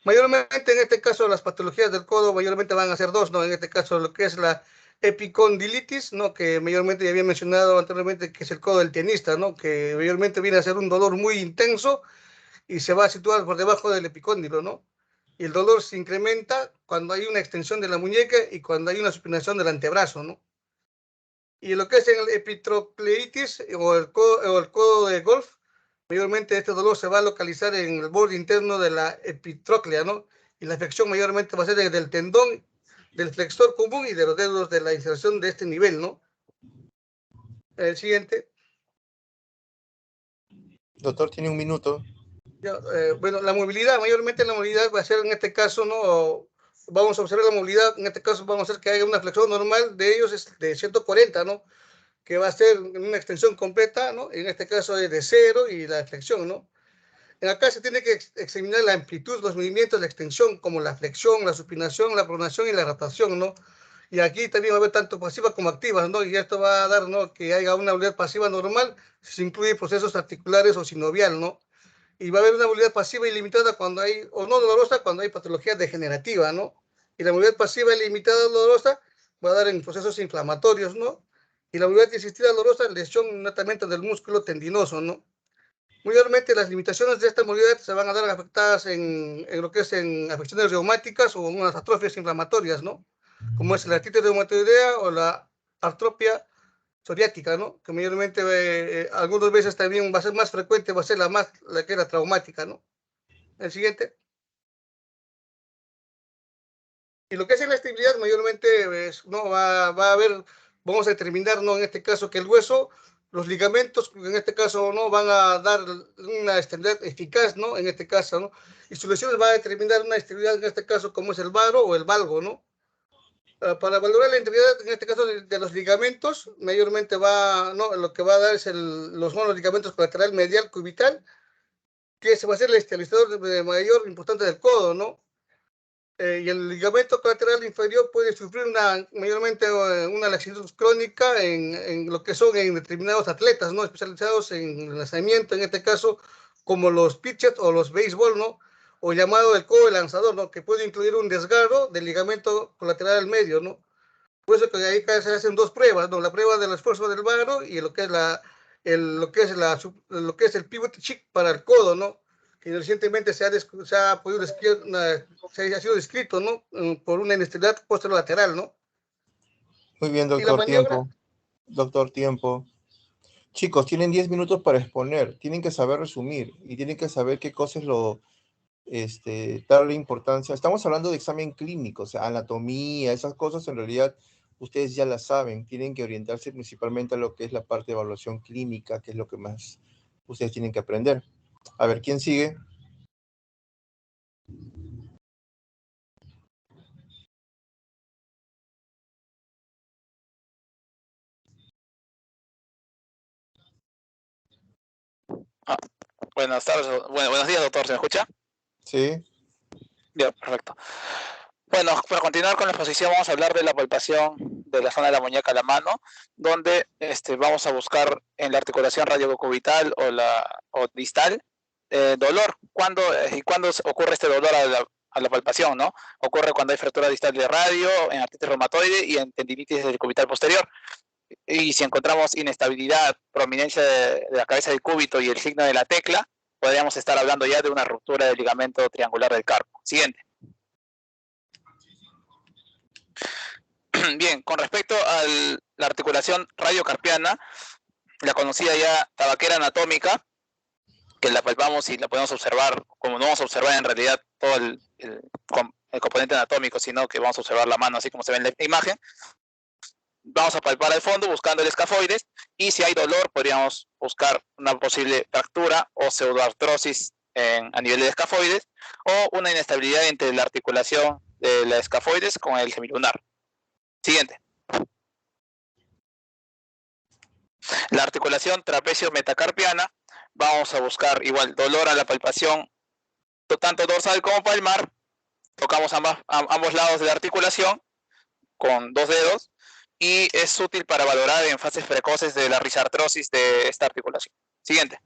Mayormente en este caso las patologías del codo mayormente van a ser dos, ¿no? En este caso lo que es la epicondilitis, ¿no? Que mayormente ya había mencionado anteriormente que es el codo del tenista, ¿no? Que mayormente viene a ser un dolor muy intenso y se va a situar por debajo del epicóndilo, ¿no? Y el dolor se incrementa cuando hay una extensión de la muñeca y cuando hay una supinación del antebrazo, ¿no? Y lo que es el epitrocleitis o el codo de golf, mayormente este dolor se va a localizar en el borde interno de la epitróclea, ¿no? Y la afección mayormente va a ser del tendón, del flexor común y de los dedos de la inserción de este nivel, ¿no? El siguiente. Doctor, tiene un minuto. Ya, bueno, la movilidad, mayormente la movilidad va a ser en este caso, ¿no? Vamos a observar la movilidad, en este caso vamos a hacer que haya una flexión normal de ellos es de 140, ¿no? Que va a ser una extensión completa, ¿no? En este caso es de 0 y la flexión, ¿no? En acá se tiene que examinar la amplitud, los movimientos de extensión, como la flexión, la supinación, la pronación y la rotación, ¿no? Y aquí también va a haber tanto pasivas como activas, ¿no? Y esto va a dar, ¿no? Que haya una movilidad pasiva normal, si se incluye procesos articulares o sinovial, ¿no? Y va a haber una movilidad pasiva ilimitada cuando hay, o no dolorosa, cuando hay patología degenerativa, ¿no? Y la movilidad pasiva ilimitada dolorosa va a dar en procesos inflamatorios, ¿no? Y la movilidad asistida dolorosa, lesión netamente del músculo tendinoso, ¿no? Mayormente las limitaciones de esta movilidad se van a dar afectadas en lo que es en afecciones reumáticas o en unas atrofias inflamatorias, ¿no? Como es la artritis reumatoidea o la artropia psoriática, ¿no? Que mayormente algunas veces también va a ser más frecuente, va a ser la que era traumática, ¿no? El siguiente. Y lo que es la estabilidad mayormente no va a haber, vamos a determinar, ¿no? En este caso que el hueso, los ligamentos, en este caso, ¿no? Van a dar una estabilidad eficaz, ¿no? En este caso, ¿no? Y su lesión va a determinar una estabilidad, en este caso, como es el varo o el valgo, ¿no? Para valorar la integridad, en este caso, de los ligamentos, mayormente ¿no? Lo que va a dar es los monoligamentos colateral medial cubital, que se va a ser el estabilizador de mayor importante del codo, ¿no? Y el ligamento colateral inferior puede sufrir mayormente una laxitud crónica en lo que son en determinados atletas, ¿no? Especializados en lanzamiento, en este caso, como los pitchers o los béisbol, ¿no? O llamado el codo de lanzador, ¿no? Que puede incluir un desgarro del ligamento colateral medio, ¿no? Por eso que ahí se hacen dos pruebas, ¿no? La prueba del esfuerzo del varo y lo que es lo que es el pivot chick para el codo, ¿no? Que recientemente se ha podido se ha sido descrito, ¿no? Por una inestabilidad posterolateral, ¿no? Muy bien, Y la doctor, maniobra, tiempo. Doctor, tiempo. Chicos, tienen 10 minutos para exponer. Tienen que saber resumir y tienen que saber qué cosas darle importancia. Estamos hablando de examen clínico, o sea, anatomía, esas cosas en realidad ustedes ya las saben. Tienen que orientarse principalmente a lo que es la parte de evaluación clínica, que es lo que más ustedes tienen que aprender. A ver, ¿quién sigue? Buenas tardes, buenos días, doctor, ¿se me escucha? Sí. Bien, perfecto. Bueno, para continuar con la exposición vamos a hablar de la palpación de la zona de la muñeca a la mano, donde vamos a buscar en la articulación radiocubital o distal dolor. ¿Cuándo ocurre este dolor a la palpación, ¿no? Ocurre cuando hay fractura distal de radio, en artritis reumatoide y en tendinitis del cubital posterior. Y si encontramos inestabilidad, prominencia de la cabeza del cúbito y el signo de la tecla, podríamos estar hablando ya de una ruptura del ligamento triangular del carpo. Siguiente. Bien, con respecto a la articulación radiocarpiana, la conocida ya tabaquera anatómica, que la palpamos y la podemos observar, como no vamos a observar en realidad todo el componente anatómico, sino que vamos a observar la mano así como se ve en la imagen. Vamos a palpar al fondo buscando el escafoides y si hay dolor podríamos buscar una posible fractura o pseudoartrosis a nivel de escafoides o una inestabilidad entre la articulación de la escafoides con el semilunar. Siguiente. La articulación trapecio-metacarpiana, vamos a buscar igual dolor a la palpación tanto dorsal como palmar. Tocamos ambos lados de la articulación con 2 dedos y es útil para valorar en fases precoces de la risartrosis de esta articulación. Siguiente.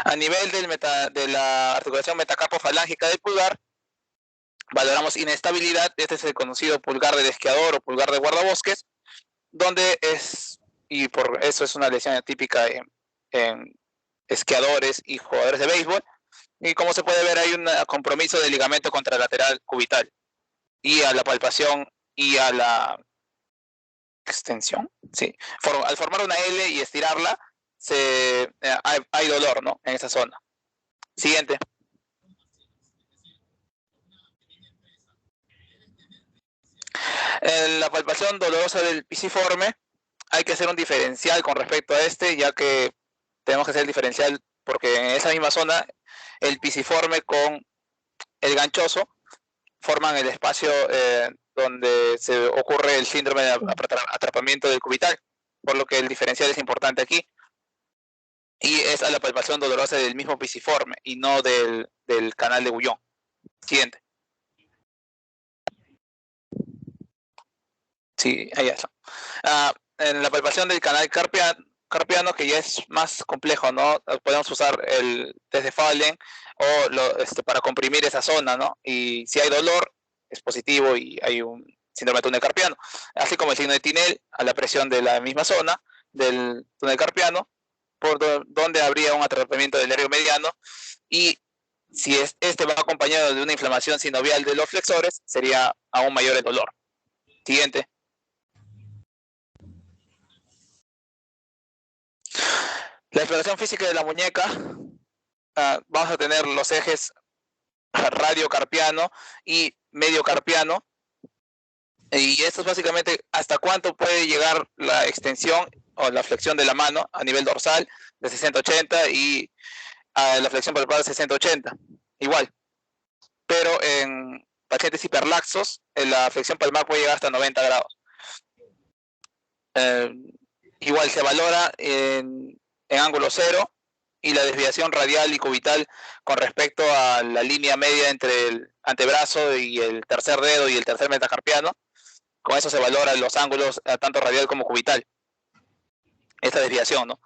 A nivel de la articulación metacarpofalángica del pulgar, valoramos inestabilidad. Este es el conocido pulgar del esquiador o pulgar de guardabosques, donde y por eso es una lesión típica en esquiadores y jugadores de béisbol. Y como se puede ver, hay un compromiso del ligamento contralateral cubital y a la palpación y a la extensión. Sí. Al formar una L y estirarla, hay dolor, ¿no? En esa zona. Siguiente. En la palpación dolorosa del pisiforme, hay que hacer un diferencial con respecto a ya que tenemos que hacer el diferencial porque en esa misma zona el pisiforme con el ganchoso forman el espacio donde se ocurre el síndrome de atrapamiento del cubital, por lo que el diferencial es importante aquí. Y es a la palpación dolorosa del mismo pisiforme y no del canal de Bouillon. Siguiente. Sí, ahí está. En la palpación del canal carpiano, que ya es más complejo, ¿no? Podemos usar el test de Fallen o para comprimir esa zona, ¿no? Y si hay dolor, es positivo y hay un síndrome de túnel carpiano. Así como el signo de Tinel a la presión de la misma zona del túnel carpiano, por donde habría un atrapamiento del nervio mediano, y si este va acompañado de una inflamación sinovial de los flexores, sería aún mayor el dolor. Siguiente. La exploración física de la muñeca, vamos a tener los ejes radiocarpiano y mediocarpiano, y esto es básicamente hasta cuánto puede llegar la extensión o la flexión de la mano a nivel dorsal de 60-80 y a la flexión palpar de 60-80, igual. Pero en pacientes hiperlaxos, la flexión palmar puede llegar hasta 90 grados. Igual se valora en ángulo cero y la desviación radial y cubital con respecto a la línea media entre el antebrazo y el tercer dedo y el tercer metacarpiano. Con eso se valoran los ángulos tanto radial como cubital. Esta desviación, ¿no?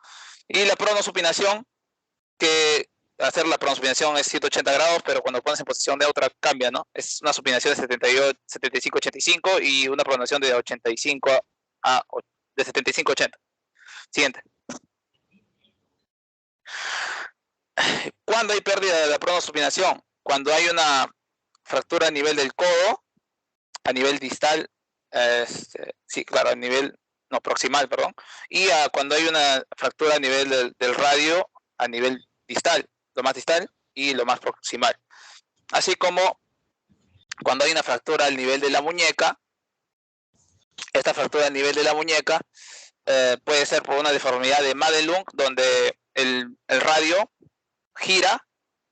Y la pronosupinación, que hacer la pronosupinación es 180 grados, pero cuando pones en posición neutra cambia, ¿no? Es una supinación de 75-85 y una pronación de 75-80. Siguiente. ¿Cuándo hay pérdida de la pronosupinación? Cuando hay una fractura a nivel del codo, a nivel distal, sí, claro, a nivel, no, proximal, perdón, y cuando hay una fractura a nivel del radio, a nivel distal, lo más distal y lo más proximal. Así como cuando hay una fractura al nivel de la muñeca, esta fractura al nivel de la muñeca puede ser por una deformidad de Madelung, donde el radio gira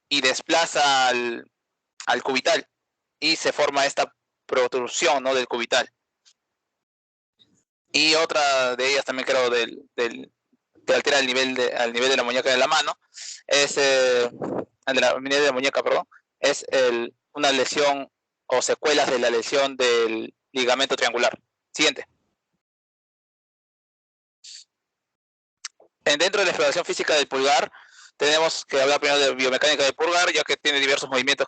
y desplaza al cubital y se forma esta protrusión, ¿no?, del cubital. Y otra de ellas también creo que altera al nivel de la muñeca de la mano es de la muñeca, perdón, es una lesión o secuelas de la lesión del ligamento triangular. Siguiente. Dentro de la exploración física del pulgar, tenemos que hablar primero de biomecánica del pulgar, ya que tiene diversos movimientos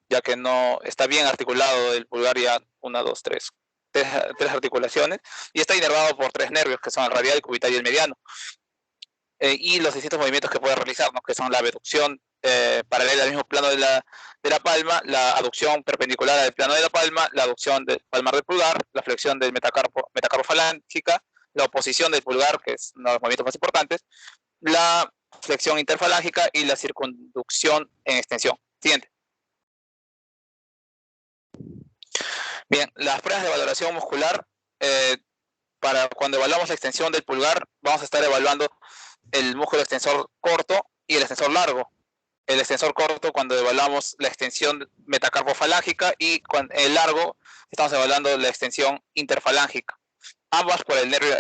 ya que no está bien articulado el pulgar, ya 1, 2, 3 articulaciones, y está inervado por 3 nervios, que son el radial, el cubital y el mediano. Y los distintos movimientos que puede realizar, ¿no?, que son la abducción paralela al mismo plano de la palma, la aducción perpendicular al plano de la palma, la aducción del palmar del pulgar, la flexión del metacarpofalángica, la oposición del pulgar, que es uno de los movimientos más importantes, la flexión interfalángica y la circunducción en extensión. Siguiente. Bien, las pruebas de valoración muscular, para cuando evaluamos la extensión del pulgar, vamos a estar evaluando el músculo extensor corto y el extensor largo. El extensor corto cuando evaluamos la extensión metacarpofalángica, y el largo estamos evaluando la extensión interfalángica. Ambas por el nervio,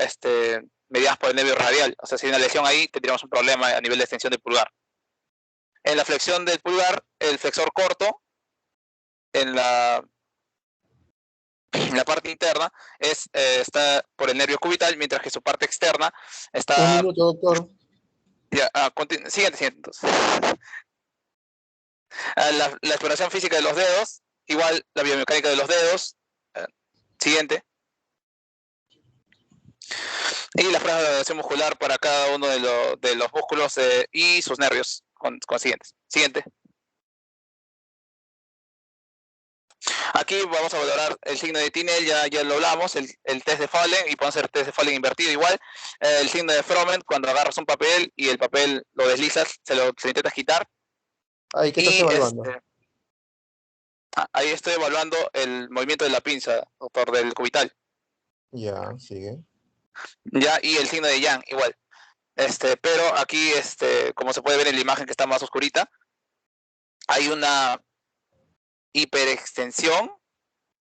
mediadas por el nervio radial. O sea, si hay una lesión ahí, tendríamos un problema a nivel de extensión del pulgar. En la flexión del pulgar, el flexor corto, en la parte interna, está por el nervio cubital, mientras que su parte externa está... Un minuto, doctor. Ya, siguiente, entonces. La exploración física de los dedos, igual la biomecánica de los dedos. Siguiente. Y la fragmentación muscular para cada uno de los músculos y sus nervios consiguientes. Siguiente. Aquí vamos a valorar el signo de Tinel, ya lo hablamos, el test de Fallen, y podemos hacer test de Fallen invertido igual. El signo de Froment, cuando agarras un papel y el papel lo deslizas, se lo intentas quitar. Ahí, ¿qué estás evaluando? Ahí estoy evaluando el movimiento de la pinza, doctor, del cubital. Ya, sigue. Ya, y el signo de Yang, igual. Pero aquí, como se puede ver en la imagen que está más oscurita, hay una hiperextensión,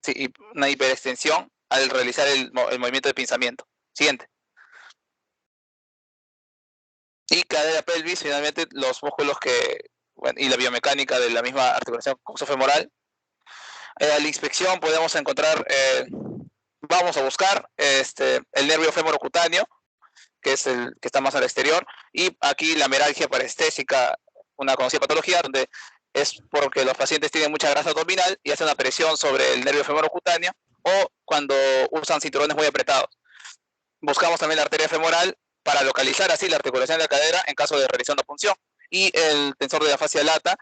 sí, una hiperextensión al realizar el movimiento de pinzamiento. Siguiente. Y cadera pelvis, finalmente, los músculos y la biomecánica de la misma articulación coxofemoral. A la inspección podemos encontrar, vamos a buscar el nervio femorocutáneo, que es el que está más al exterior, y aquí la meralgia parestésica, una conocida patología, donde es porque los pacientes tienen mucha grasa abdominal y hacen una presión sobre el nervio femorocutáneo, o cuando usan cinturones muy apretados. Buscamos también la arteria femoral para localizar así la articulación de la cadera en caso de realización de punción, y el tensor de la fascia lata,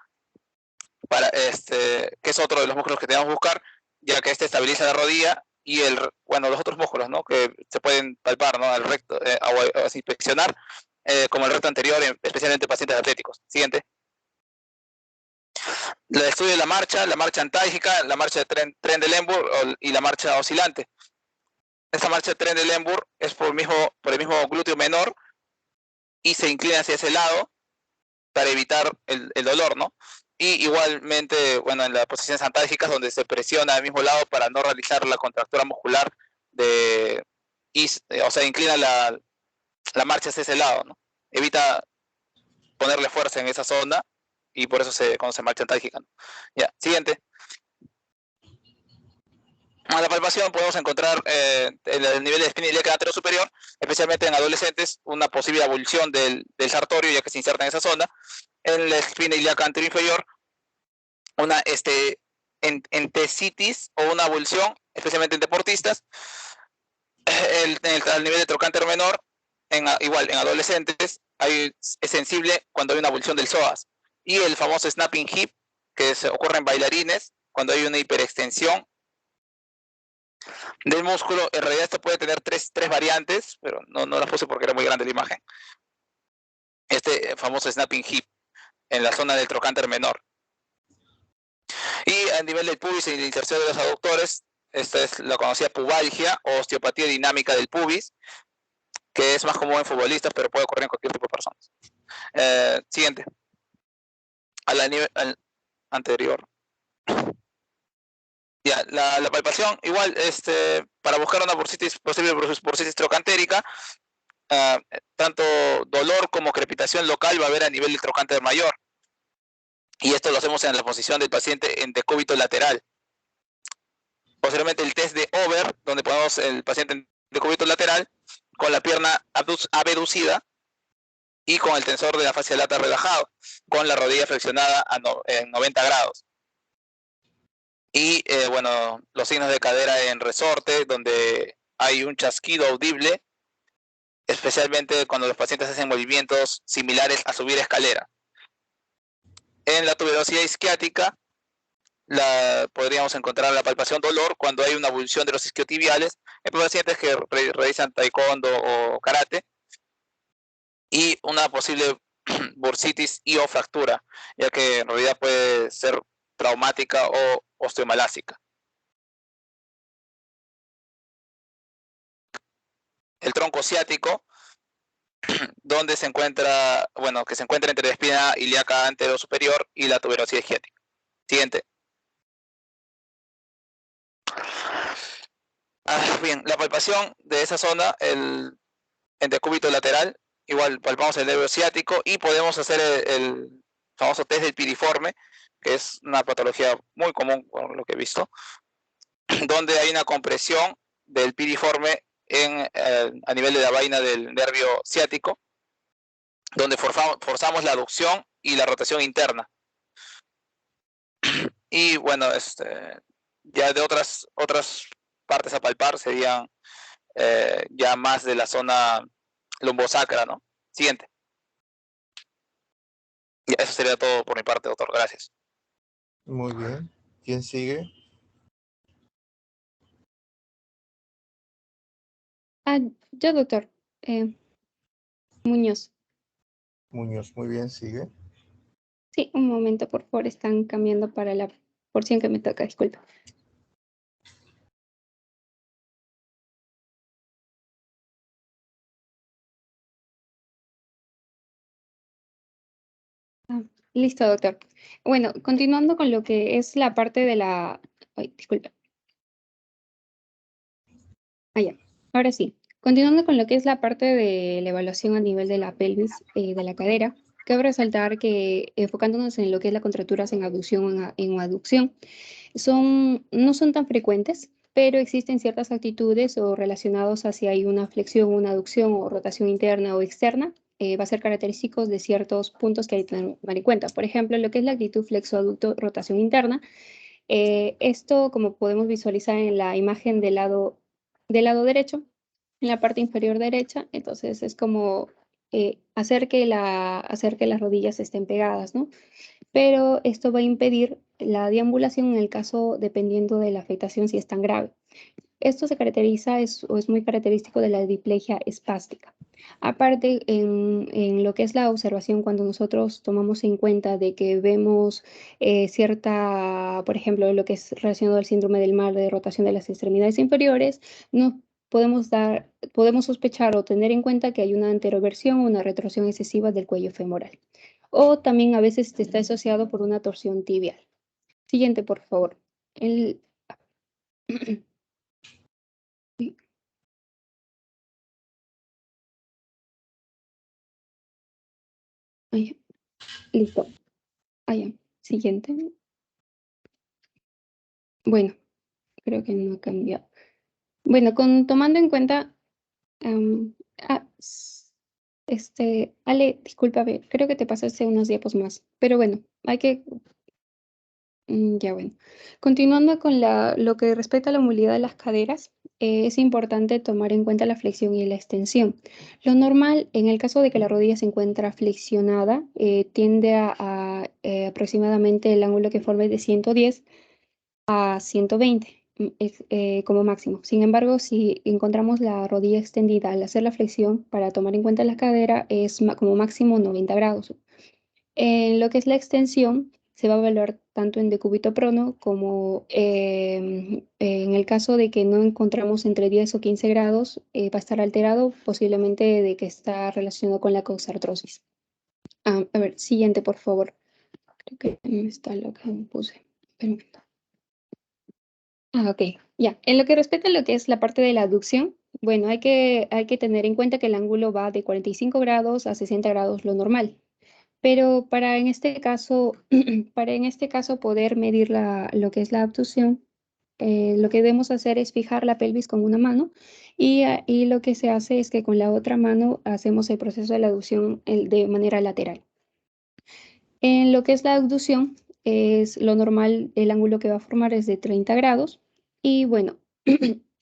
que es otro de los músculos que tenemos que buscar, ya que estabiliza la rodilla, y los otros músculos, ¿no?, que se pueden palpar, ¿no?, al recto, o inspeccionar, como el recto anterior, especialmente en pacientes atléticos. Siguiente. El estudio de la marcha antálgica, la marcha de tren de Lemburg y la marcha oscilante. Esta marcha de tren de Lemburg es por el mismo glúteo menor y se inclina hacia ese lado para evitar el dolor, ¿no? Y igualmente, bueno, en las posiciones antálgicas, donde se presiona al mismo lado para no realizar la contractura muscular o sea, inclina la marcha hacia ese lado, ¿no? Evita ponerle fuerza en esa zona, y por eso se conoce marcha antálgica, ¿no? Ya, siguiente. En la palpación podemos encontrar en el nivel de espina ilíaca anterior superior, especialmente en adolescentes, una posible abulsión del sartorio, ya que se inserta en esa zona. En la espina ilíaca anterior inferior, una entesitis o una abulsión, especialmente en deportistas. Al nivel de trocánter menor, igual en adolescentes, es sensible cuando hay una abulsión del psoas. Y el famoso snapping hip, que ocurre en bailarines cuando hay una hiperextensión del músculo. En realidad esto puede tener tres variantes, pero no las puse porque era muy grande la imagen. Este famoso snapping hip en la zona del trocánter menor. Y a nivel del pubis y la inserción de los aductores, esta es la conocida pubalgia o osteopatía dinámica del pubis, que es más común en futbolistas, pero puede ocurrir en cualquier tipo de personas. Siguiente. Al anterior. Ya, la palpación, igual, para buscar una posible bursitis trocantérica, tanto dolor como crepitación local va a haber a nivel del trocánter mayor. Y esto lo hacemos en la posición del paciente en decúbito lateral. Posteriormente el test de Over, donde ponemos el paciente en decúbito lateral con la pierna abducida y con el tensor de la fascia lata relajado, con la rodilla flexionada en 90 grados. Y bueno, los signos de cadera en resorte, donde hay un chasquido audible, especialmente cuando los pacientes hacen movimientos similares a subir escalera. En la tuberosidad isquiática, podríamos encontrar la palpación dolor cuando hay una abulsión de los isquiotibiales en pacientes que realizan taekwondo o karate, y una posible bursitis y o fractura, ya que en realidad puede ser traumática o osteomalásica. El tronco ciático, donde se encuentra, que se encuentra entre la espina ilíaca anterior superior y la tuberosidad isquiática. Siguiente. Bien, la palpación de esa zona, en decúbito lateral, igual palpamos el nervio ciático y podemos hacer el famoso test del piriforme, que es una patología muy común por lo que he visto, donde hay una compresión del piriforme a nivel de la vaina del nervio ciático, donde forzamos la aducción y la rotación interna. Y bueno, ya de otras partes a palpar serían ya más de la zona lumbosacra, ¿no? Siguiente. Y eso sería todo por mi parte, doctor. Gracias. Muy bien. ¿Quién sigue? Yo, doctor. Muñoz. Muñoz, muy bien, sigue. Sí, un momento, por favor. Están cambiando para la porción que me toca, disculpa. Listo, doctor. Bueno, continuando con lo que es la parte de la... Ay, disculpa. Ya. Ahora sí. Continuando con lo que es la parte de la evaluación a nivel de la pelvis, de la cadera, cabe resaltar que enfocándonos en lo que es las contracturas en abducción o en aducción, no son tan frecuentes, pero existen ciertas actitudes o relacionados hacia hay una flexión, una aducción o rotación interna o externa. Va a ser característicos de ciertos puntos que hay que tomar en cuenta. Por ejemplo, lo que es la actitud flexo-aducto rotación interna. Esto, como podemos visualizar en la imagen del lado derecho, en la parte inferior derecha, entonces es como hacer que las rodillas estén pegadas, ¿no? Pero esto va a impedir la deambulación en el caso dependiendo de la afectación si es tan grave. Esto se caracteriza o es muy característico de la diplegia espástica. Aparte, en lo que es la observación, cuando nosotros tomamos en cuenta de que vemos cierta, por ejemplo, lo que es relacionado al síndrome del mar de rotación de las extremidades inferiores, no podemos sospechar o tener en cuenta que hay una anteroversión o una retroversión excesiva del cuello femoral. O también a veces está asociado por una torsión tibial. Siguiente, por favor. Listo. Siguiente. Bueno, creo que no ha cambiado. Bueno, tomando en cuenta, Ale, discúlpame, creo que te pasaste unos diapos más, pero bueno, hay que, ya bueno. Continuando con lo que respecta a la movilidad de las caderas, es importante tomar en cuenta la flexión y la extensión. Lo normal, en el caso de que la rodilla se encuentra flexionada, tiende a aproximadamente el ángulo que forme de 110 a 120 como máximo. Sin embargo, si encontramos la rodilla extendida al hacer la flexión, para tomar en cuenta la cadera, es como máximo 90 grados. En lo que es la extensión, se va a evaluar tanto en decúbito prono como en el caso de que no encontramos entre 10 o 15 grados, va a estar alterado, posiblemente de que está relacionado con la coxartrosis. A ver, siguiente, por favor. Creo que no está lo que me puse. Permítame. Ok, ya. En lo que respecta a lo que es la parte de la aducción, bueno, hay que tener en cuenta que el ángulo va de 45 grados a 60 grados lo normal. Pero para en este caso, poder medir lo que es la abducción, lo que debemos hacer es fijar la pelvis con una mano y lo que se hace es que con la otra mano hacemos el proceso de la abducción de manera lateral. En lo que es la abducción, es lo normal, el ángulo que va a formar es de 30 grados. Y bueno,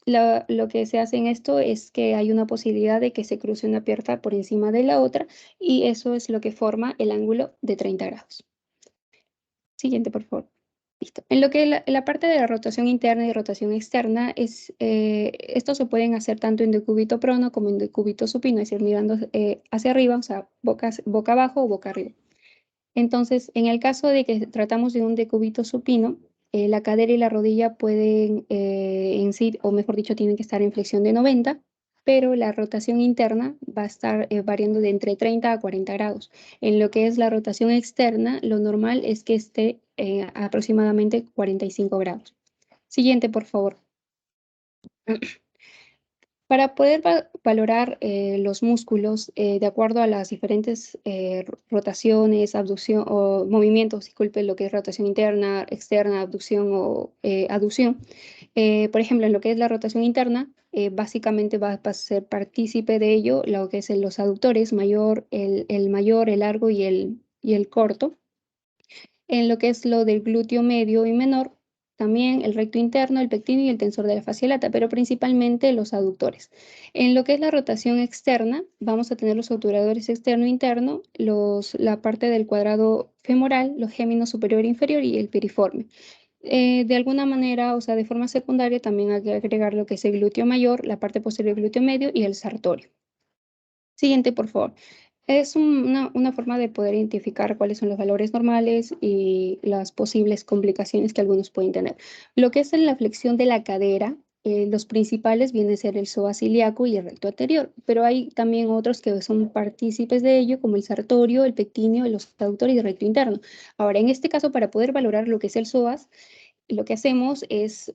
lo que se hace en esto es que hay una posibilidad de que se cruce una pierna por encima de la otra y eso es lo que forma el ángulo de 30 grados. Siguiente, por favor. Listo. En lo que la parte de la rotación interna y rotación externa, estos se pueden hacer tanto en decúbito prono como en decúbito supino, es decir, mirando hacia arriba, o sea, boca abajo o boca arriba. Entonces, en el caso de que tratamos de un decúbito supino, la cadera y la rodilla pueden en sí, o mejor dicho, tienen que estar en flexión de 90, pero la rotación interna va a estar variando de entre 30 a 40 grados. En lo que es la rotación externa, lo normal es que esté aproximadamente 45 grados. Siguiente, por favor. Para poder valorar los músculos de acuerdo a las diferentes rotaciones, abducción o movimientos, disculpe, lo que es rotación interna, externa, abducción o aducción. Por ejemplo, en lo que es la rotación interna, básicamente va a ser partícipe de ello lo que es los aductores, el mayor, el largo y el corto. En lo que es lo del glúteo medio y menor, también el recto interno, el pectíneo y el tensor de la fascia lata, pero principalmente los aductores. En lo que es la rotación externa, vamos a tener los obturadores externo e interno, la parte del cuadrado femoral, los géminos superior e inferior y el piriforme. De alguna manera, o sea, de forma secundaria, también hay que agregar lo que es el glúteo mayor, la parte posterior del glúteo medio y el sartorio. Siguiente, por favor. Es una forma de poder identificar cuáles son los valores normales y las posibles complicaciones que algunos pueden tener. Lo que es en la flexión de la cadera, los principales vienen a ser el psoas ilíaco y el recto anterior, pero hay también otros que son partícipes de ello, como el sartorio, el pectíneo, los aductores y el recto interno. Ahora, en este caso, para poder valorar lo que es el psoas, lo que hacemos es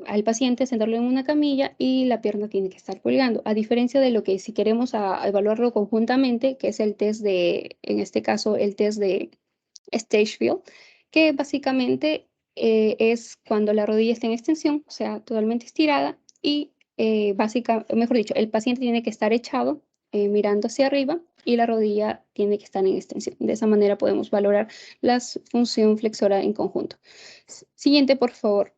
al paciente sentarlo en una camilla y la pierna tiene que estar colgando, a diferencia de lo que si queremos evaluarlo conjuntamente, que es el test en este caso, el test de Stage que básicamente es cuando la rodilla está en extensión, o sea, totalmente estirada y mejor dicho, el paciente tiene que estar echado mirando hacia arriba y la rodilla tiene que estar en extensión. De esa manera podemos valorar la función flexora en conjunto. Siguiente, por favor.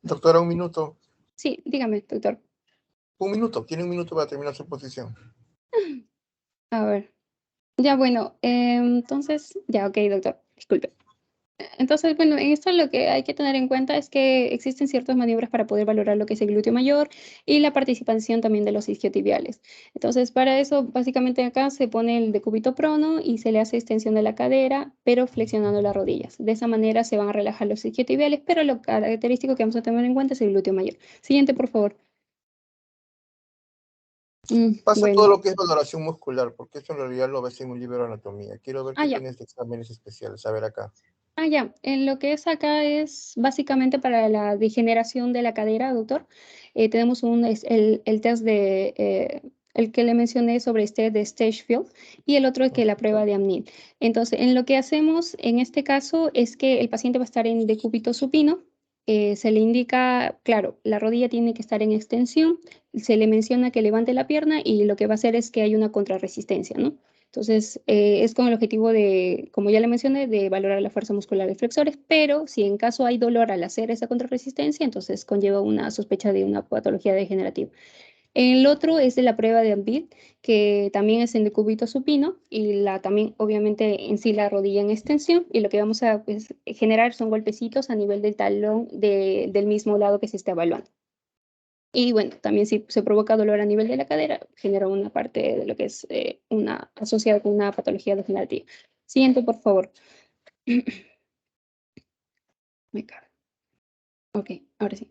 Doctora, un minuto. Sí, dígame, doctor. Un minuto, tiene un minuto para terminar su posición. A ver. Ya, bueno, entonces, ya, ok, doctor, disculpe. Entonces, bueno, en esto lo que hay que tener en cuenta es que existen ciertas maniobras para poder valorar lo que es el glúteo mayor y la participación también de los isquiotibiales. Entonces, para eso, básicamente acá se pone el decúbito prono y se le hace extensión de la cadera, pero flexionando las rodillas. De esa manera se van a relajar los isquiotibiales, pero lo característico que vamos a tener en cuenta es el glúteo mayor. Siguiente, por favor. Pasa Bueno. todo lo que es valoración muscular, porque eso en realidad lo ves en un libro de anatomía. Quiero ver qué Ya. tienes de exámenes especiales. A ver acá. Ya, en lo que es acá es básicamente para la degeneración de la cadera, doctor. Tenemos el test el que le mencioné sobre este de Stage y el otro es que la prueba de Amnil. Entonces, en lo que hacemos en este caso es que el paciente va a estar en decúbito supino. Se le indica, claro, la rodilla tiene que estar en extensión, se le menciona que levante la pierna y lo que va a hacer es que hay una contrarresistencia, ¿no? Entonces, es con el objetivo de, como ya le mencioné, de valorar la fuerza muscular de flexores, pero si en caso hay dolor al hacer esa contrarresistencia, entonces conlleva una sospecha de una patología degenerativa. El otro es de la prueba de Ambil, que también es en decúbito supino y también obviamente en sí la rodilla en extensión y lo que vamos a generar son golpecitos a nivel del talón del mismo lado que se está evaluando. Y bueno, también si se provoca dolor a nivel de la cadera, genera una parte de lo que es asociada con una patología degenerativa. Siguiente, por favor. Me cago. Ok, ahora sí.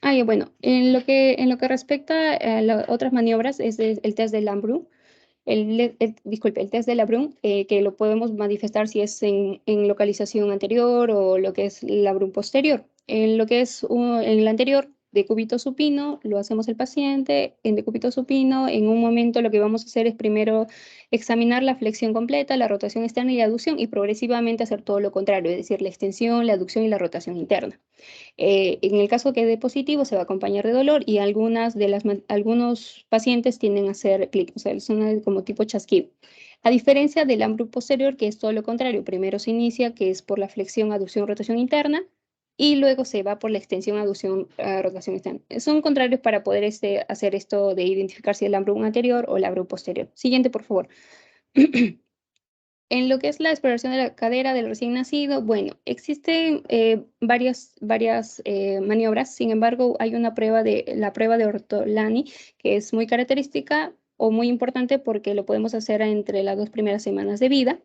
Y bueno, en lo que respecta a las otras maniobras es el test de Lambrou. Disculpe, el test de Labrun, que lo podemos manifestar si es en localización anterior o lo que es Labrun posterior. En lo que es en el anterior, decúbito supino, lo hacemos el paciente, en decúbito supino, en un momento lo que vamos a hacer es primero examinar la flexión completa, la rotación externa y la aducción y progresivamente hacer todo lo contrario, es decir, la extensión, la aducción y la rotación interna. En el caso que dé positivo, se va a acompañar de dolor y algunos pacientes tienden a hacer clic, o sea, son como tipo chasquido. A diferencia del Lambrou posterior, que es todo lo contrario, primero se inicia, que es por la flexión, aducción, rotación interna, y luego se va por la extensión, aducción, rotación externa. Son contrarios para poder hacer esto de identificar si el Lambrou anterior o el Lambrou posterior. Siguiente, por favor. En lo que es la exploración de la cadera del recién nacido, bueno, existen varias maniobras, sin embargo, hay la prueba de Ortolani, que es muy característica o muy importante porque lo podemos hacer entre las 2 primeras semanas de vida.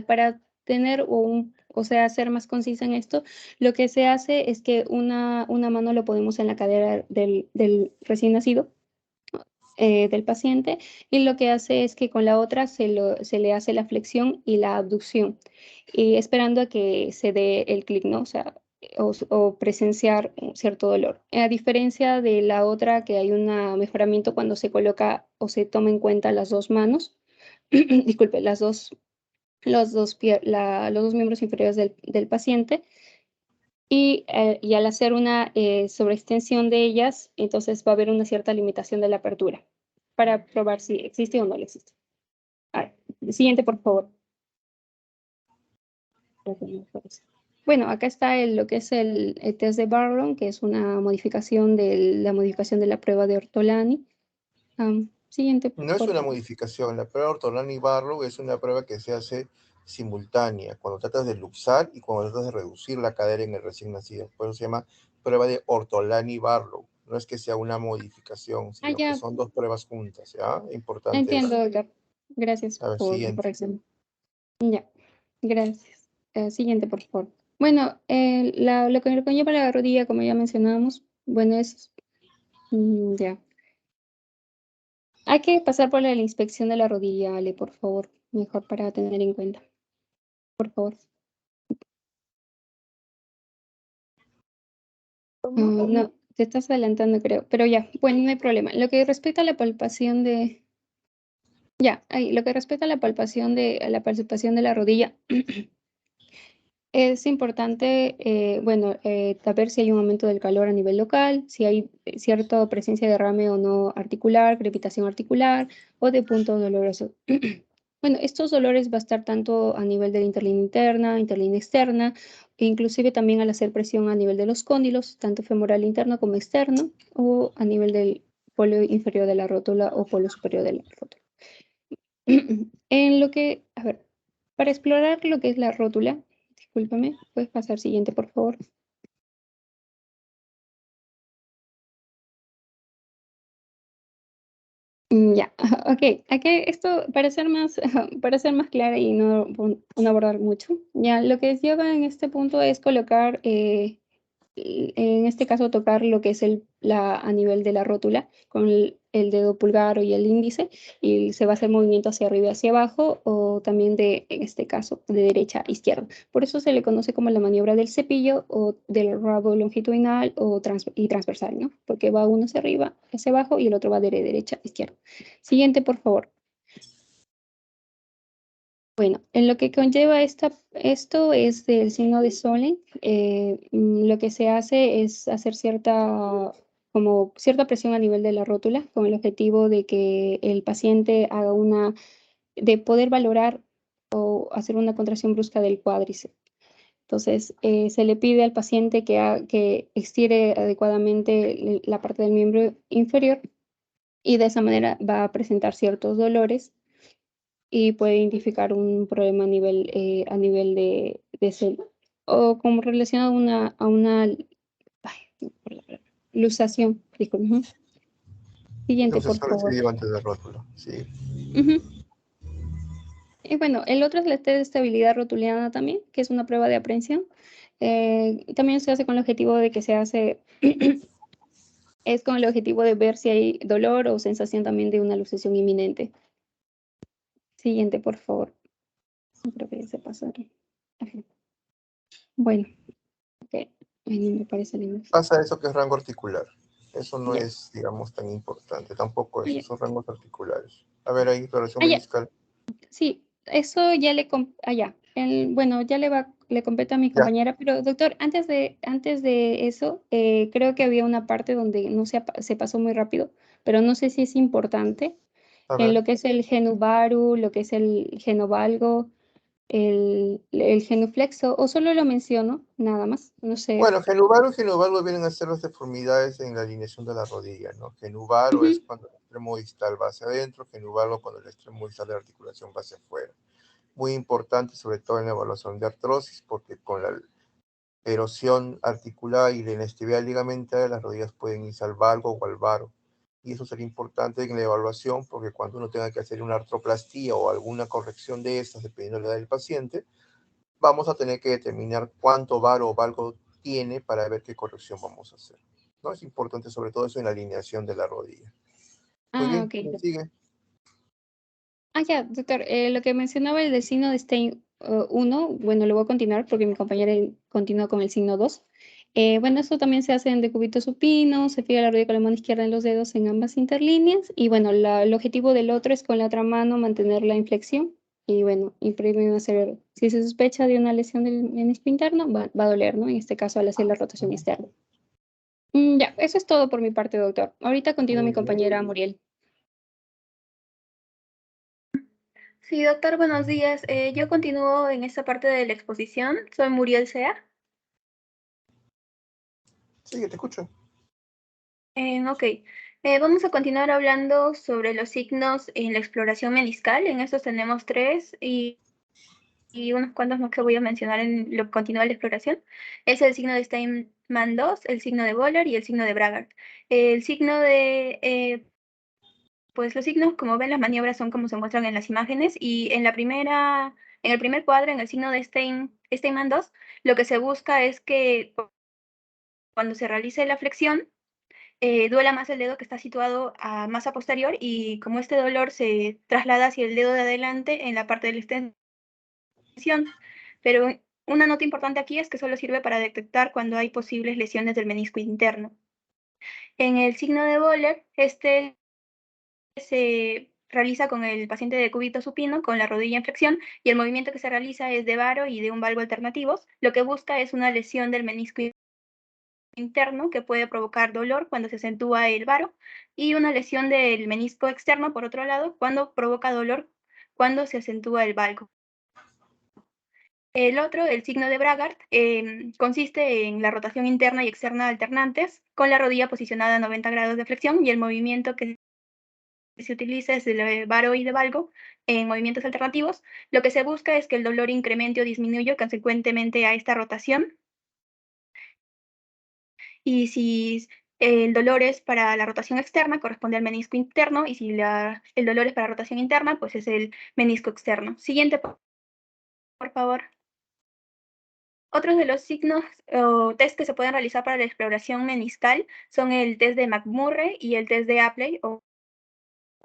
Para tener o sea, ser más concisa en esto, lo que se hace es que una mano lo ponemos en la cadera del recién nacido, del paciente y lo que hace es que con la otra se le hace la flexión y la abducción y esperando a que se dé el clic, ¿no? O sea, o presenciar un cierto dolor. A diferencia de la otra que hay un mejoramiento cuando se coloca o se toma en cuenta las dos manos, disculpe, los dos miembros inferiores del paciente y al hacer una sobreextensión de ellas, entonces va a haber una cierta limitación de la apertura para probar si existe o no existe. Siguiente, por favor. Bueno, acá está lo que es el test de Barlow, que es una modificación de la prueba de Ortolani. Siguiente, por No es favor. una modificación, la prueba Ortolani-Barlow es una prueba que se hace simultánea, cuando tratas de luxar y cuando tratas de reducir la cadera en el recién nacido. Por eso se llama prueba de Ortolani-Barlow. No es que sea una modificación, sino que Ya. son dos pruebas juntas, ¿ya? Importante Entiendo, eso. doctor. Gracias A ver, por la siguiente. corrección. Ya, gracias. Siguiente, por favor. Bueno, lo que conlleva la rodilla, como ya mencionábamos, bueno, es ya. Hay que pasar por la inspección de la rodilla, Ale, por favor. Mejor para tener en cuenta. Por favor. No, te estás adelantando, creo. Pero ya, bueno, no hay problema. Lo que respecta a la palpación de... Ya, ahí, lo que respecta a la palpación de la rodilla, es importante, saber si hay un aumento del calor a nivel local, si hay cierta presencia de derrame o no articular, crepitación articular o de punto doloroso. Bueno, estos dolores va a estar tanto a nivel de la interlínea interna, interlínea externa, e inclusive también al hacer presión a nivel de los cóndilos, tanto femoral interno como externo, o a nivel del polo inferior de la rótula o polo superior de la rótula. A ver, para explorar lo que es la rótula, discúlpame, puedes pasar siguiente, por favor. Ya, ok. Aquí esto, para ser más clara y no abordar mucho, ya, lo que lleva en este punto es colocar, en este caso tocar lo que es a nivel de la rótula con el dedo pulgar y el índice, y se va a hacer movimiento hacia arriba y hacia abajo, o también en este caso, de derecha a izquierda. Por eso se le conoce como la maniobra del cepillo o del rabo longitudinal y transversal, ¿no? Porque va uno hacia arriba, hacia abajo, y el otro va de derecha a izquierda. Siguiente, por favor. Bueno, en lo que conlleva esto es del signo de Solling. Lo que se hace es hacer cierta presión a nivel de la rótula con el objetivo de que el paciente de poder valorar o hacer una contracción brusca del cuádriceps. Entonces, se le pide al paciente que estire adecuadamente la parte del miembro inferior, y de esa manera va a presentar ciertos dolores y puede identificar un problema a nivel de célula, o como relacionado a una luxación. Disculpe. Siguiente, por Entonces, ahora favor. sí, antes de rótulo. Sí. Y bueno, el otro es el test de estabilidad rotuliana también, que es una prueba de aprehensión. También se hace con el objetivo de que es con el objetivo de ver si hay dolor o sensación también de una luxación inminente. Siguiente, por favor. Creo que ya se pasaron. Bueno, ok. Ay, me parece lindo. Pasa eso que es rango articular. Eso no Ya. es, digamos, tan importante. Tampoco eso, Ya. son rangos articulares. A ver, ahí, relación Ya. meniscal. Sí, eso ya bueno, ya le compete a mi Ya. compañera, pero doctor, antes de eso, creo que había una parte donde no se pasó muy rápido, pero no sé si es importante, A en ver. lo que es el genuvaru, lo que es el genovalgo, el genuflexo, o solo lo menciono, nada más, no sé. Bueno, genuvaro y genuvalgo vienen a ser las deformidades en la alineación de la rodilla, ¿no? Genuvaro es cuando el extremo distal va hacia adentro, genuvalgo cuando el extremo distal de la articulación va hacia afuera. Muy importante, sobre todo en la evaluación de artrosis, porque con la erosión articular y la inestabilidad ligamentaria, las rodillas pueden irse al valgo o al varo. Y eso será importante en la evaluación, porque cuando uno tenga que hacer una artroplastía o alguna corrección de estas, dependiendo de la edad del paciente, vamos a tener que determinar cuánto varo o valgo tiene para ver qué corrección vamos a hacer, ¿no? Es importante sobre todo eso en la alineación de la rodilla. Muy bien, Ok. sigue. Ya, doctor, lo que mencionaba el del signo de Stein 1, bueno, lo voy a continuar porque mi compañera continúa con el signo 2. Bueno, esto también se hace en decúbito supino, se fija la rodilla con la mano izquierda en los dedos en ambas interlíneas, y bueno, el objetivo del otro es con la otra mano mantener la inflexión Y bueno, y primero hacer, si se sospecha de una lesión del menisco interno, va a doler, ¿no? En este caso, al hacer la rotación externa. Ya, eso es todo por mi parte, doctor. Ahorita continúa mi compañera Muriel. Sí, doctor, buenos días. Yo continúo en esta parte de la exposición. Soy Muriel Sea. Sí, te escucho. Ok. Vamos a continuar hablando sobre los signos en la exploración meniscal. En estos tenemos 3 y unos cuantos más que voy a mencionar en lo que continúa la exploración. Es el signo de Steinman 2, el signo de Böhler y el signo de Bragard. El signo de pues los signos, como ven, las maniobras son como se muestran en las imágenes y en el primer cuadro, en el signo de Steinman 2, lo que se busca es que cuando se realice la flexión, duela más el dedo que está situado más a posterior y como este dolor se traslada hacia el dedo de adelante en la parte de la extensión. Pero una nota importante aquí es que solo sirve para detectar cuando hay posibles lesiones del menisco interno. En el signo de Böhler, este se realiza con el paciente de cúbito supino con la rodilla en flexión y el movimiento que se realiza es de varo y de un valgo alternativos. Lo que busca es una lesión del menisco interno que puede provocar dolor cuando se acentúa el varo y una lesión del menisco externo, por otro lado, cuando provoca dolor cuando se acentúa el valgo. El otro, el signo de Bragard, consiste en la rotación interna y externa alternantes con la rodilla posicionada a 90 grados de flexión y el movimiento que se utiliza es el varo y de valgo en movimientos alternativos. Lo que se busca es que el dolor incremente o disminuya consecuentemente a esta rotación. Y si el dolor es para la rotación externa, corresponde al menisco interno, y si el dolor es para rotación interna, pues es el menisco externo. Siguiente, por favor. Otros de los signos o test que se pueden realizar para la exploración meniscal son el test de McMurray y el test de Apley o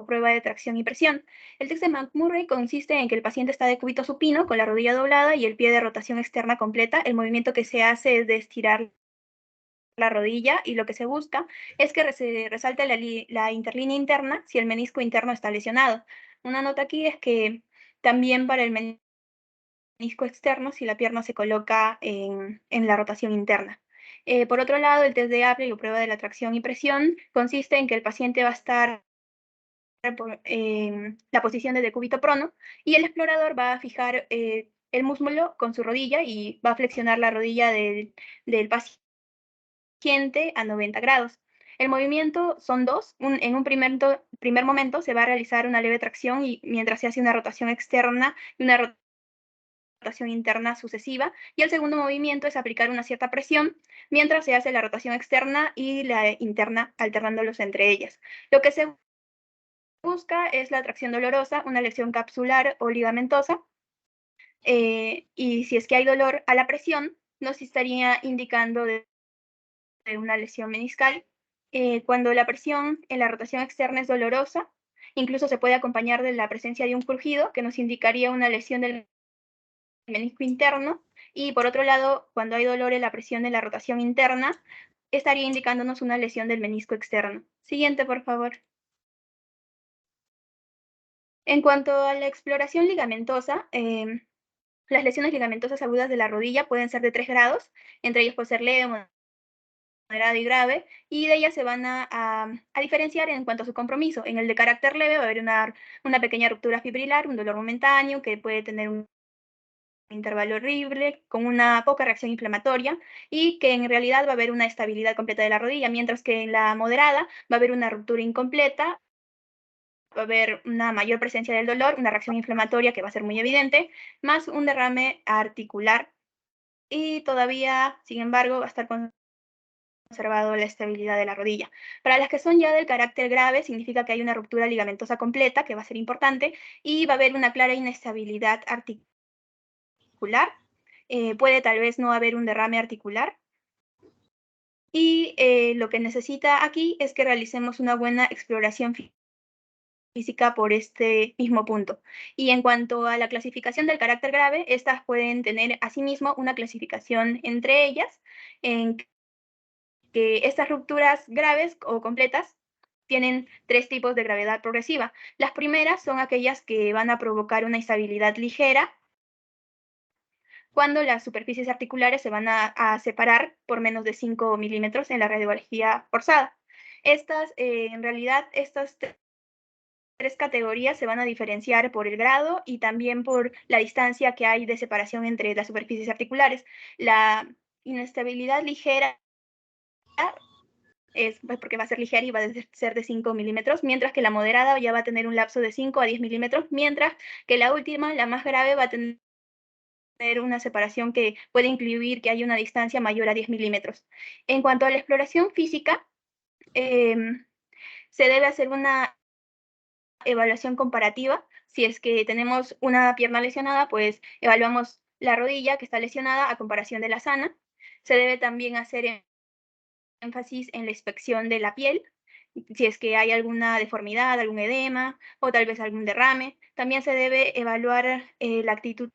prueba de tracción y presión. El test de McMurray consiste en que el paciente está de cúbito supino con la rodilla doblada y el pie de rotación externa completa. El movimiento que se hace es de estirar la rodilla y lo que se busca es que se resalte la interlínea interna si el menisco interno está lesionado. Una nota aquí es que también para el menisco externo si la pierna se coloca en la rotación interna. Por otro lado, el test de Apley o prueba de la tracción y presión consiste en que el paciente va a estar en la posición de decúbito prono y el explorador va a fijar el músculo con su rodilla y va a flexionar la rodilla del paciente a 90 grados. El movimiento son dos. En un primer momento se va a realizar una leve tracción y mientras se hace una rotación externa y una rotación interna sucesiva. Y el segundo movimiento es aplicar una cierta presión mientras se hace la rotación externa y la interna alternándolos entre ellas. Lo que se busca es la tracción dolorosa, una lesión capsular o ligamentosa. Y si es que hay dolor a la presión, nos estaría indicando de una lesión meniscal. Cuando la presión en la rotación externa es dolorosa, incluso se puede acompañar de la presencia de un crujido que nos indicaría una lesión del menisco interno. Y por otro lado, cuando hay dolor en la presión de la rotación interna, estaría indicándonos una lesión del menisco externo. Siguiente, por favor. En cuanto a la exploración ligamentosa, las lesiones ligamentosas agudas de la rodilla pueden ser de 3 grados, entre ellos puede ser leve, moderada y grave, y de ellas se van a diferenciar en cuanto a su compromiso. En el de carácter leve va a haber una pequeña ruptura fibrilar, un dolor momentáneo que puede tener un intervalo horrible, con una poca reacción inflamatoria y que en realidad va a haber una estabilidad completa de la rodilla, mientras que en la moderada va a haber una ruptura incompleta, va a haber una mayor presencia del dolor, una reacción inflamatoria que va a ser muy evidente, más un derrame articular y todavía, sin embargo, va a estar conservado la estabilidad de la rodilla. Para las que son ya del carácter grave, significa que hay una ruptura ligamentosa completa, que va a ser importante, y va a haber una clara inestabilidad articular. Puede tal vez no haber un derrame articular. Y lo que necesita aquí es que realicemos una buena exploración física por este mismo punto. Y en cuanto a la clasificación del carácter grave, estas pueden tener asimismo una clasificación entre ellas, en que estas rupturas graves o completas tienen 3 tipos de gravedad progresiva. Las primeras son aquellas que van a provocar una instabilidad ligera cuando las superficies articulares se van a separar por menos de 5 milímetros en la radiografía forzada. En realidad, estas 3 categorías se van a diferenciar por el grado y también por la distancia que hay de separación entre las superficies articulares. La inestabilidad ligera es porque va a ser ligera y va a ser de 5 milímetros, mientras que la moderada ya va a tener un lapso de 5 a 10 milímetros, mientras que la última, la más grave, va a tener una separación que puede incluir que haya una distancia mayor a 10 milímetros. En cuanto a la exploración física, se debe hacer una evaluación comparativa. Si es que tenemos una pierna lesionada, pues evaluamos la rodilla que está lesionada a comparación de la sana. Se debe también hacer énfasis en la inspección de la piel, si es que hay alguna deformidad, algún edema o tal vez algún derrame. También se debe evaluar la actitud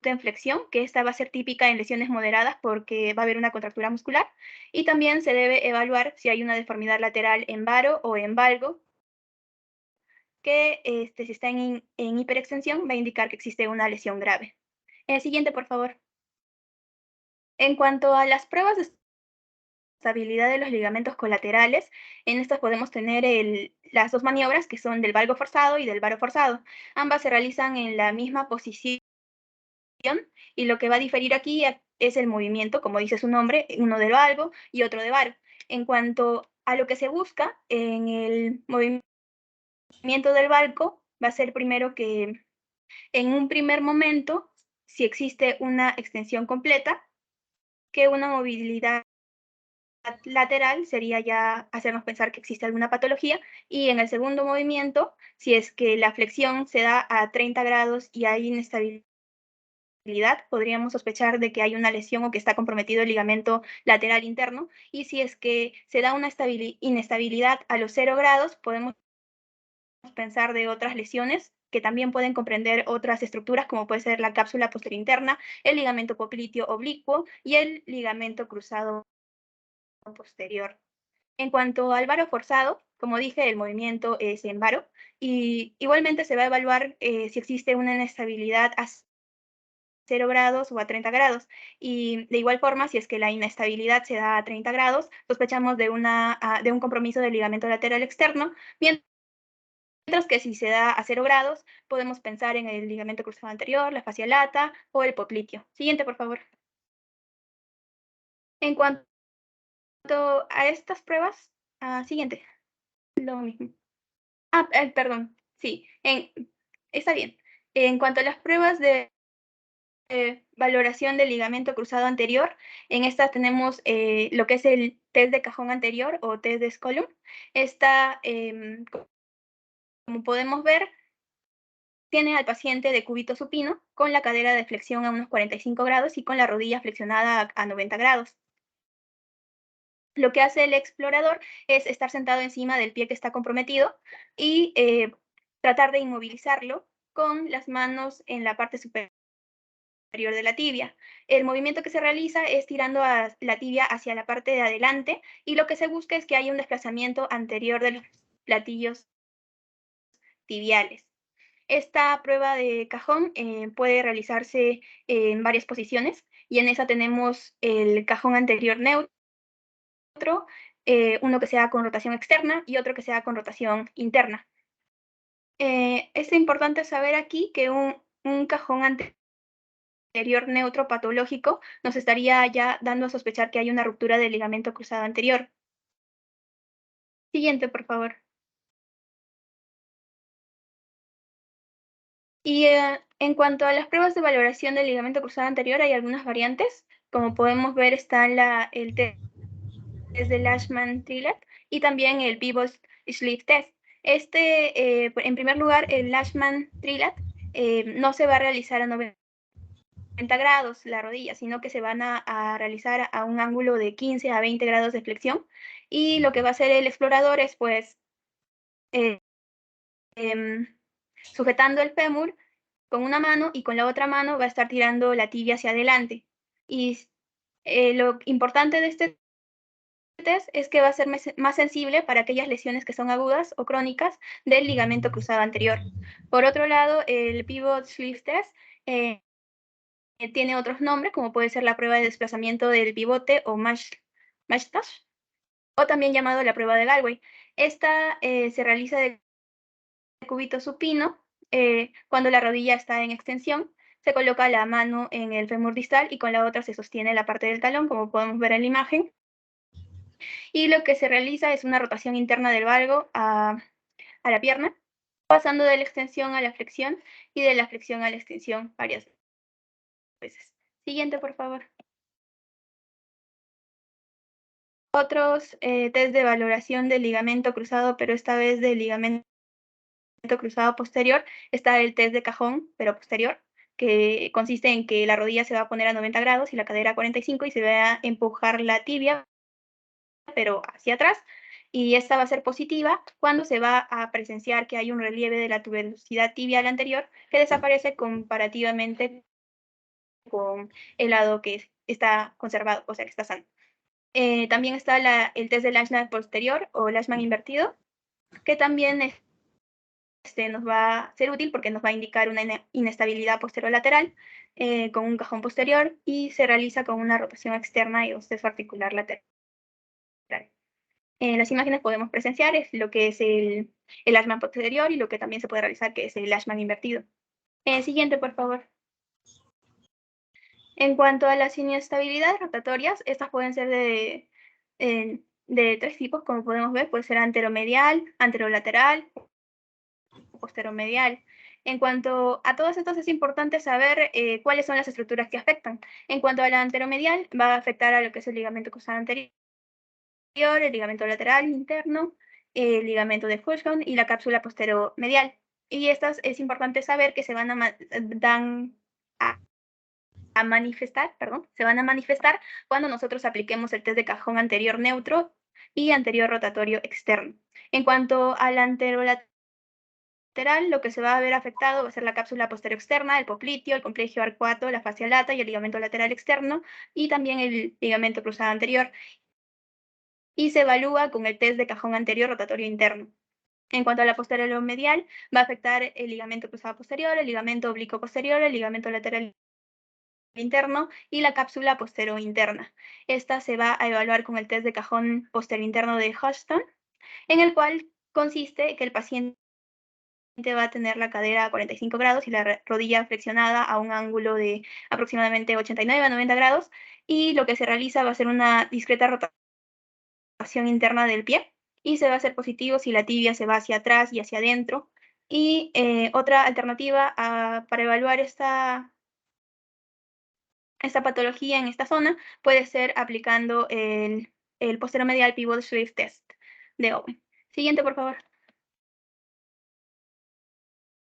de flexión, que esta va a ser típica en lesiones moderadas porque va a haber una contractura muscular. Y también se debe evaluar si hay una deformidad lateral en varo o en valgo, que si está en hiperextensión va a indicar que existe una lesión grave. Siguiente, por favor. En cuanto a las pruebas de estabilidad de los ligamentos colaterales, en estas podemos tener las 2 maniobras que son del valgo forzado y del varo forzado. Ambas se realizan en la misma posición y lo que va a diferir aquí es el movimiento, como dice su nombre, uno del valgo y otro de varo. En cuanto a lo que se busca en el movimiento del valgo, va a ser primero que en un primer momento, si existe una extensión completa, que una movilidad lateral sería ya hacernos pensar que existe alguna patología, y en el segundo movimiento, si es que la flexión se da a 30 grados y hay inestabilidad, podríamos sospechar de que hay una lesión o que está comprometido el ligamento lateral interno, y si es que se da una inestabilidad a los 0 grados, podemos pensar de otras lesiones que también pueden comprender otras estructuras, como puede ser la cápsula posterior interna, el ligamento popliteo oblicuo y el ligamento cruzado posterior. En cuanto al varo forzado, como dije, el movimiento es en varo, y igualmente se va a evaluar si existe una inestabilidad a 0 grados o a 30 grados. Y de igual forma, si es que la inestabilidad se da a 30 grados, sospechamos de un compromiso del ligamento lateral externo, mientras que si se da a 0 grados, podemos pensar en el ligamento cruzado anterior, la fascia lata o el popliteo. Siguiente, por favor. En cuanto a estas pruebas, siguiente, lo mismo. Perdón, sí, está bien. En cuanto a las pruebas de valoración del ligamento cruzado anterior, en esta tenemos lo que es el test de cajón anterior o test de Scollum. Esta, como podemos ver, tiene al paciente de cúbito supino con la cadera de flexión a unos 45 grados y con la rodilla flexionada a 90 grados. Lo que hace el explorador es estar sentado encima del pie que está comprometido y tratar de inmovilizarlo con las manos en la parte superior de la tibia. El movimiento que se realiza es tirando la tibia hacia la parte de adelante, y lo que se busca es que haya un desplazamiento anterior de los platillos tibiales. Esta prueba de cajón puede realizarse en varias posiciones, y en esa tenemos el cajón anterior neutro, uno que sea con rotación externa y otro que sea con rotación interna. Es importante saber aquí que un cajón anterior neutro patológico nos estaría ya dando a sospechar que hay una ruptura del ligamento cruzado anterior. Siguiente, por favor. Y en cuanto a las pruebas de valoración del ligamento cruzado anterior, hay algunas variantes. Como podemos ver, está el test de Lashman-Trillet y también el Vivos Sleeve Test. En primer lugar, el Lashman-Trillet no se va a realizar a 90 grados la rodilla, sino que se van a realizar a un ángulo de 15 a 20 grados de flexión. Y lo que va a hacer el explorador es, pues, sujetando el fémur con una mano y con la otra mano va a estar tirando la tibia hacia adelante. Y lo importante de este test es que va a ser más sensible para aquellas lesiones que son agudas o crónicas del ligamento cruzado anterior. Por otro lado, el pivot sleeve test tiene otros nombres, como puede ser la prueba de desplazamiento del pivote o mash test, o también llamado la prueba de Galway. Esta se realiza de cúbito supino. Cuando la rodilla está en extensión, se coloca la mano en el fémur distal y con la otra se sostiene la parte del talón, como podemos ver en la imagen. Y lo que se realiza es una rotación interna del valgo a la pierna, pasando de la extensión a la flexión y de la flexión a la extensión varias veces. Siguiente, por favor. Otros test de valoración del ligamento cruzado, pero esta vez del ligamento cruzado posterior, está el test de cajón, pero posterior, que consiste en que la rodilla se va a poner a 90 grados y la cadera a 45 y se va a empujar la tibia, pero hacia atrás. Y esta va a ser positiva cuando se va a presenciar que hay un relieve de la tuberosidad tibial anterior que desaparece comparativamente con el lado que está conservado, o sea, que está sano. También está el test de Lachman posterior o Lachman invertido, que también nos va a ser útil porque nos va a indicar una inestabilidad posterolateral con un cajón posterior y se realiza con una rotación externa y exceso articular lateral. En las imágenes podemos presenciar es lo que es el Lachman posterior y lo que también se puede realizar, que es el Lachman invertido. Siguiente, por favor. En cuanto a las inestabilidades rotatorias, estas pueden ser de tres tipos, como podemos ver, puede ser anteromedial, anterolateral o posteromedial. En cuanto a todos estos, es importante saber cuáles son las estructuras que afectan. En cuanto a la anteromedial, va a afectar a lo que es el ligamento cruzado anterior, el ligamento lateral interno, el ligamento de Fuchsbaum y la cápsula posteromedial. Y estas es importante saber que se van a manifestar cuando nosotros apliquemos el test de cajón anterior neutro y anterior rotatorio externo. En cuanto al anterolateral, lo que se va a ver afectado va a ser la cápsula posterior externa, el popliteo, el complejo arcuato, la fascia lata y el ligamento lateral externo, y también el ligamento cruzado anterior. Y se evalúa con el test de cajón anterior rotatorio interno. En cuanto a la posterior medial, va a afectar el ligamento cruzado posterior, el ligamento oblicuo posterior, el ligamento lateral interno y la cápsula posterior interna. Esta se va a evaluar con el test de cajón posterior interno de Hodgson, en el cual consiste que el paciente va a tener la cadera a 45 grados y la rodilla flexionada a un ángulo de aproximadamente 89 a 90 grados, y lo que se realiza va a ser una discreta rotación interna del pie y se va a hacer positivo si la tibia se va hacia atrás y hacia adentro. Y otra alternativa para evaluar esta patología en esta zona puede ser aplicando el posteromedial pivot sleeve test de Owen. Siguiente, por favor.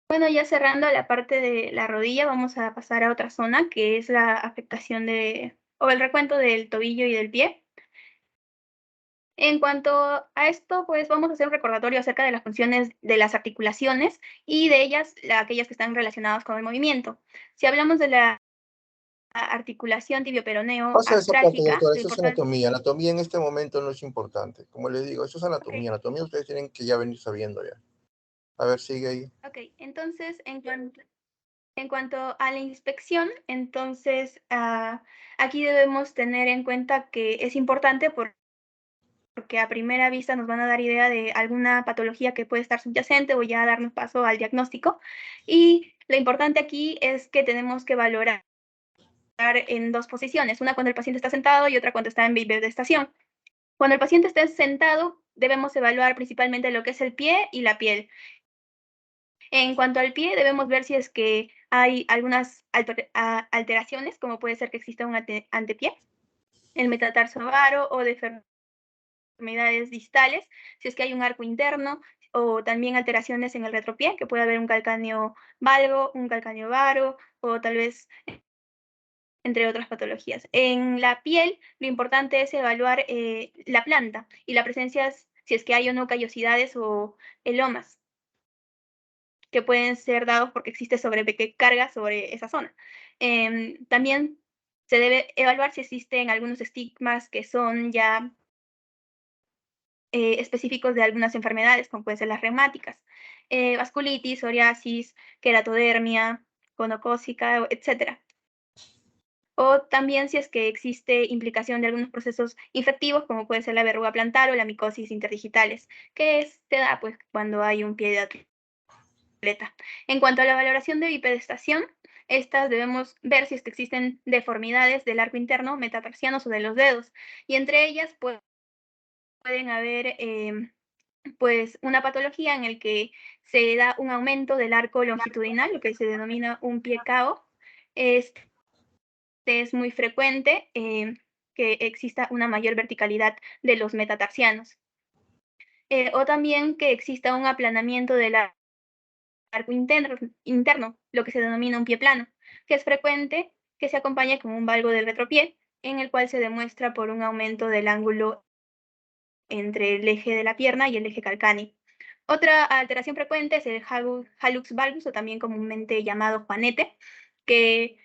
Bueno, ya cerrando la parte de la rodilla, vamos a pasar a otra zona, que es la afectación o el recuento del tobillo y del pie. En cuanto a esto, pues vamos a hacer un recordatorio acerca de las funciones de las articulaciones y de ellas, aquellas que están relacionadas con el movimiento. Si hablamos de la articulación tibioperoneo Pasa esa parte, astrálgica, doctora, eso es anatomía. Anatomía en este momento no es importante. Como les digo, eso es anatomía. Okay. Anatomía ustedes tienen que ya venir sabiendo ya. A ver, sigue ahí. Ok, entonces, en cuanto a la inspección, entonces aquí debemos tener en cuenta que es importante porque a primera vista nos van a dar idea de alguna patología que puede estar subyacente o ya darnos paso al diagnóstico. Y lo importante aquí es que tenemos que valorar en dos posiciones, una cuando el paciente está sentado y otra cuando está en bipedestación. Cuando el paciente está sentado, debemos evaluar principalmente lo que es el pie y la piel. En cuanto al pie, debemos ver si es que hay algunas alteraciones, como puede ser que exista un antepié, el metatarso avaro o deformidades distales, si es que hay un arco interno, o también alteraciones en el retropié, que puede haber un calcáneo valgo, un calcáneo varo, o tal vez entre otras patologías. En la piel, lo importante es evaluar la planta y la presencia, si es que hay o no callosidades o elomas, que pueden ser dados porque existe sobrecarga sobre esa zona. También se debe evaluar si existen algunos estigmas que son ya específicos de algunas enfermedades, como pueden ser las reumáticas, vasculitis, psoriasis, queratodermia, gonocócica, etc. O también si es que existe implicación de algunos procesos infectivos, como puede ser la verruga plantar o la micosis interdigitales, que se da pues, cuando hay un pie de atleta. En cuanto a la valoración de bipedestación, estas debemos ver si es que existen deformidades del arco interno, metatarsianos o de los dedos, y entre ellas pueden haber pues una patología en el que se da un aumento del arco longitudinal, lo que se denomina un pie cao. Este es muy frecuente que exista una mayor verticalidad de los metatarsianos. O también que exista un aplanamiento del arco interno, lo que se denomina un pie plano, que es frecuente que se acompañe con un valgo del retropié, en el cual se demuestra por un aumento del ángulo entre el eje de la pierna y el eje calcáneo. Otra alteración frecuente es el hallux valgus, o también comúnmente llamado juanete, que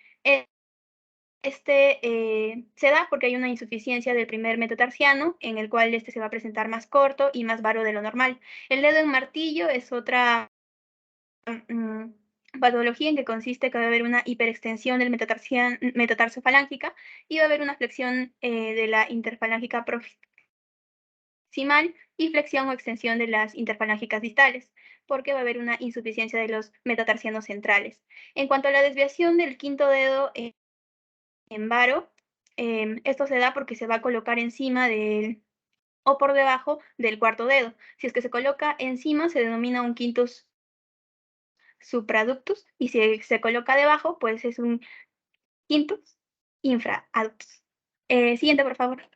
se da porque hay una insuficiencia del primer metatarsiano, en el cual este se va a presentar más corto y más varo de lo normal. El dedo en martillo es otra patología en que consiste que va a haber una hiperextensión del metatarso falángica y va a haber una flexión de la interfalángica proximal y flexión o extensión de las interfalángicas distales, porque va a haber una insuficiencia de los metatarsianos centrales. En cuanto a la desviación del quinto dedo en varo, esto se da porque se va a colocar encima o por debajo del cuarto dedo. Si es que se coloca encima, se denomina un quintus supraductus, y si se coloca debajo, pues es un quintus infraductus. Siguiente, por favor.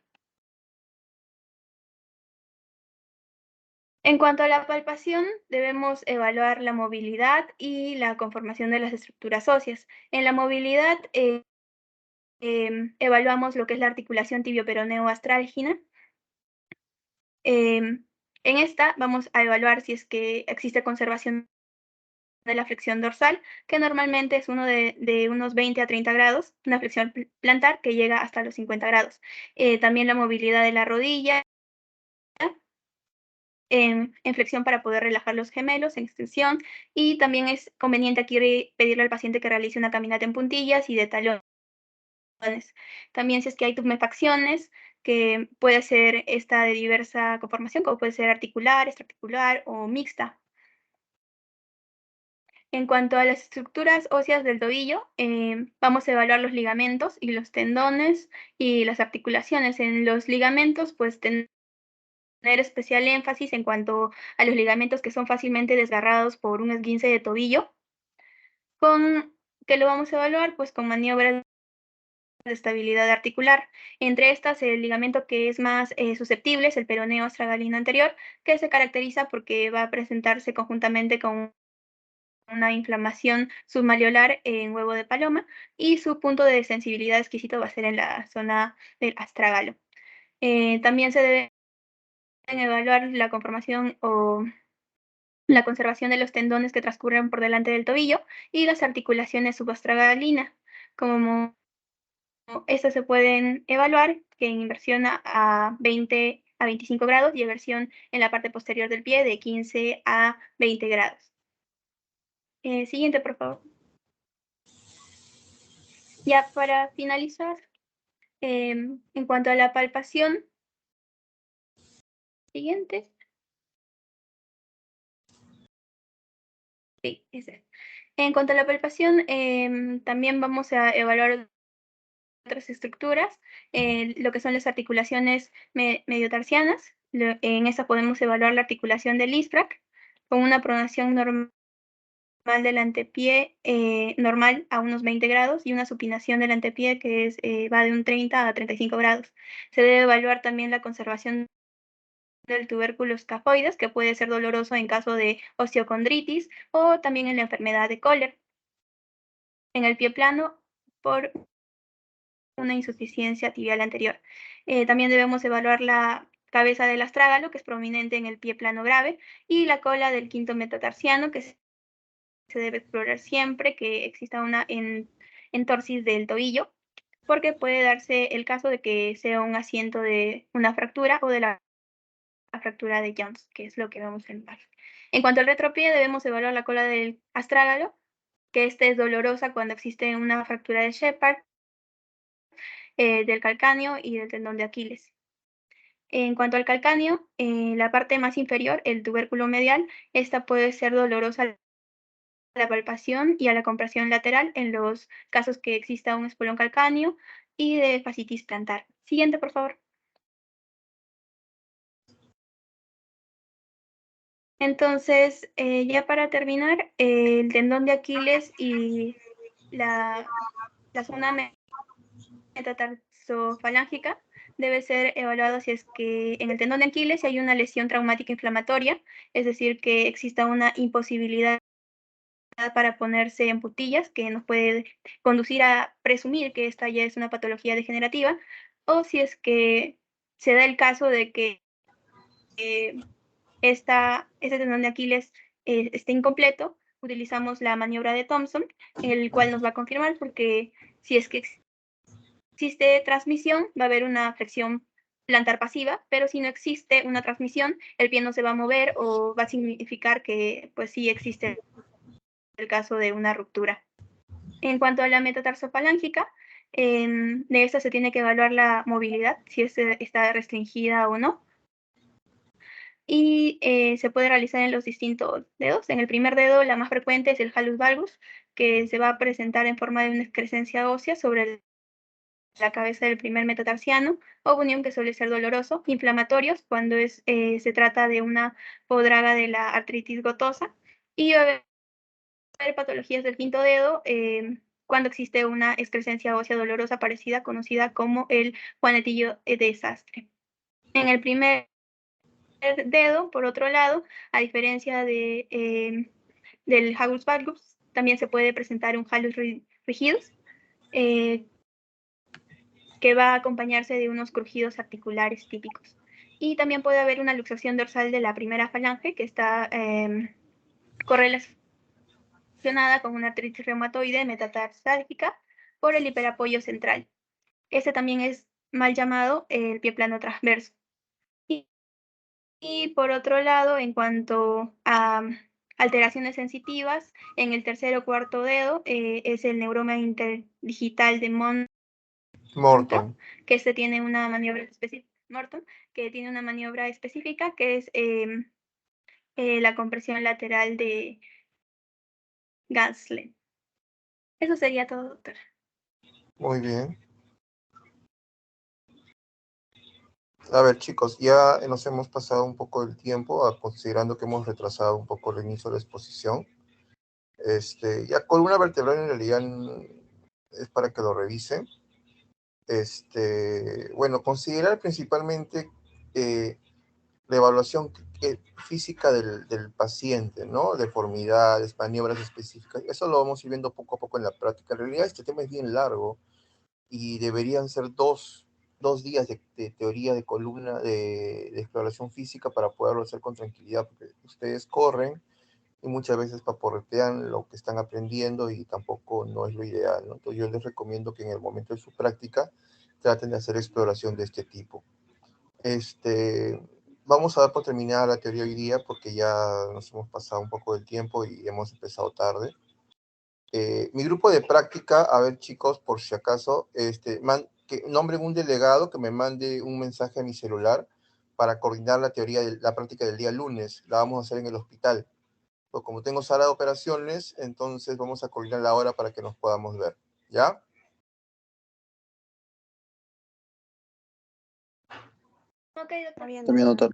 En cuanto a la palpación, debemos evaluar la movilidad y la conformación de las estructuras óseas. En la movilidad, evaluamos lo que es la articulación tibio-peroneo-astrálgina. En esta vamos a evaluar si es que existe conservación de la flexión dorsal, que normalmente es de unos 20 a 30 grados, una flexión plantar que llega hasta los 50 grados. También la movilidad de la rodilla, en flexión para poder relajar los gemelos, en extensión, y también es conveniente aquí pedirle al paciente que realice una caminata en puntillas y de talones. También si es que hay tumefacciones, que puede ser esta de diversa conformación, como puede ser articular, extraarticular o mixta. En cuanto a las estructuras óseas del tobillo, vamos a evaluar los ligamentos y los tendones y las articulaciones. En los ligamentos, pues tener especial énfasis en cuanto a los ligamentos que son fácilmente desgarrados por un esguince de tobillo, que lo vamos a evaluar pues con maniobras de estabilidad articular. Entre estas, el ligamento que es más susceptible es el peroneo astragalino anterior, que se caracteriza porque va a presentarse conjuntamente con una inflamación submalleolar en huevo de paloma, y su punto de sensibilidad exquisito va a ser en la zona del astragalo. También se deben evaluar la conformación o la conservación de los tendones que transcurren por delante del tobillo y las articulaciones subastragalinas. Como estas se pueden evaluar que en inversión a 20 a 25 grados y eversión en la parte posterior del pie de 15 a 20 grados. Siguiente, por favor. Ya para finalizar, en cuanto a la palpación, siguiente. Sí, ese. En cuanto a la palpación, también vamos a evaluar otras estructuras, lo que son las articulaciones mediotarsianas. En esta podemos evaluar la articulación del isfrac con una pronación normal del antepié normal a unos 20 grados y una supinación del antepié que va de un 30 a 35 grados. Se debe evaluar también la conservación del tubérculo escafoides, que puede ser doloroso en caso de osteocondritis o también en la enfermedad de Kohler. En el pie plano, por una insuficiencia tibial anterior. También debemos evaluar la cabeza del astrágalo, que es prominente en el pie plano grave, y la cola del quinto metatarsiano, que se debe explorar siempre que exista una entorsis del tobillo, porque puede darse el caso de que sea un asiento de una fractura o de la fractura de Jones, que es lo que vemos en imagen. En cuanto al retropie, debemos evaluar la cola del astrágalo, que esta es dolorosa cuando existe una fractura de Shepard, del calcáneo y del tendón de Aquiles. En cuanto al calcáneo, la parte más inferior, el tubérculo medial, esta puede ser dolorosa a la palpación y a la compresión lateral en los casos que exista un espolón calcáneo y de fascitis plantar. Siguiente, por favor. Entonces, ya para terminar, el tendón de Aquiles y la zona metatarsofalágica debe ser evaluado si es que en el tendón de Aquiles hay una lesión traumática inflamatoria, es decir, que exista una imposibilidad para ponerse en puntillas, que nos puede conducir a presumir que esta ya es una patología degenerativa, o si es que se da el caso de que este tendón de Aquiles esté incompleto, utilizamos la maniobra de Thompson, el cual nos va a confirmar, porque si es que existe transmisión, va a haber una flexión plantar pasiva, pero si no existe una transmisión, el pie no se va a mover o va a significar que pues sí existe el caso de una ruptura. En cuanto a la metatarsofalágica, de esta se tiene que evaluar la movilidad, si está restringida o no. Y se puede realizar en los distintos dedos. En el primer dedo, la más frecuente es el halus valgus, que se va a presentar en forma de una excrescencia ósea sobre la cabeza del primer metatarsiano, o bunión, que suele ser doloroso, inflamatorios cuando se trata de una podraga de la artritis gotosa, y va a haber patologías del quinto dedo cuando existe una excrescencia ósea dolorosa parecida, conocida como el juanetillo de desastre. En el primer dedo, por otro lado, a diferencia del halus valgus, también se puede presentar un halus rigidus, que va a acompañarse de unos crujidos articulares típicos. Y también puede haber una luxación dorsal de la primera falange, que está correlacionada con una artritis reumatoide metatarsálgica por el hiperapoyo central. Este también es mal llamado el pie plano transverso. Y por otro lado, en cuanto a alteraciones sensitivas, en el tercer o cuarto dedo es el neuroma interdigital de Morton. que este tiene una maniobra específica, Morton, que tiene una maniobra específica, que es la compresión lateral de Ganslen. Eso sería todo, doctor. Muy bien. A ver, chicos, ya nos hemos pasado un poco el tiempo, considerando que hemos retrasado un poco el inicio de la exposición. Ya columna vertebral en realidad es para que lo revisen. Bueno, considerar principalmente la evaluación física del paciente, ¿no? Deformidades, maniobras específicas. Eso lo vamos a ir viendo poco a poco en la práctica. En realidad este tema es bien largo y deberían ser dos días de teoría de columna de exploración física para poderlo hacer con tranquilidad, porque ustedes corren y muchas veces paporretean lo que están aprendiendo y tampoco no es lo ideal, ¿no? Entonces yo les recomiendo que en el momento de su práctica traten de hacer exploración de este tipo. Vamos a dar por terminada la teoría hoy día porque ya nos hemos pasado un poco del tiempo y hemos empezado tarde. Mi grupo de práctica, a ver chicos, por si acaso, que nombren un delegado que me mande un mensaje a mi celular para coordinar la teoría de la práctica del día lunes. La vamos a hacer en el hospital. Pues como tengo sala de operaciones, entonces vamos a coordinar la hora para que nos podamos ver. ¿Ya? Ok, doctor. Está bien, doctor.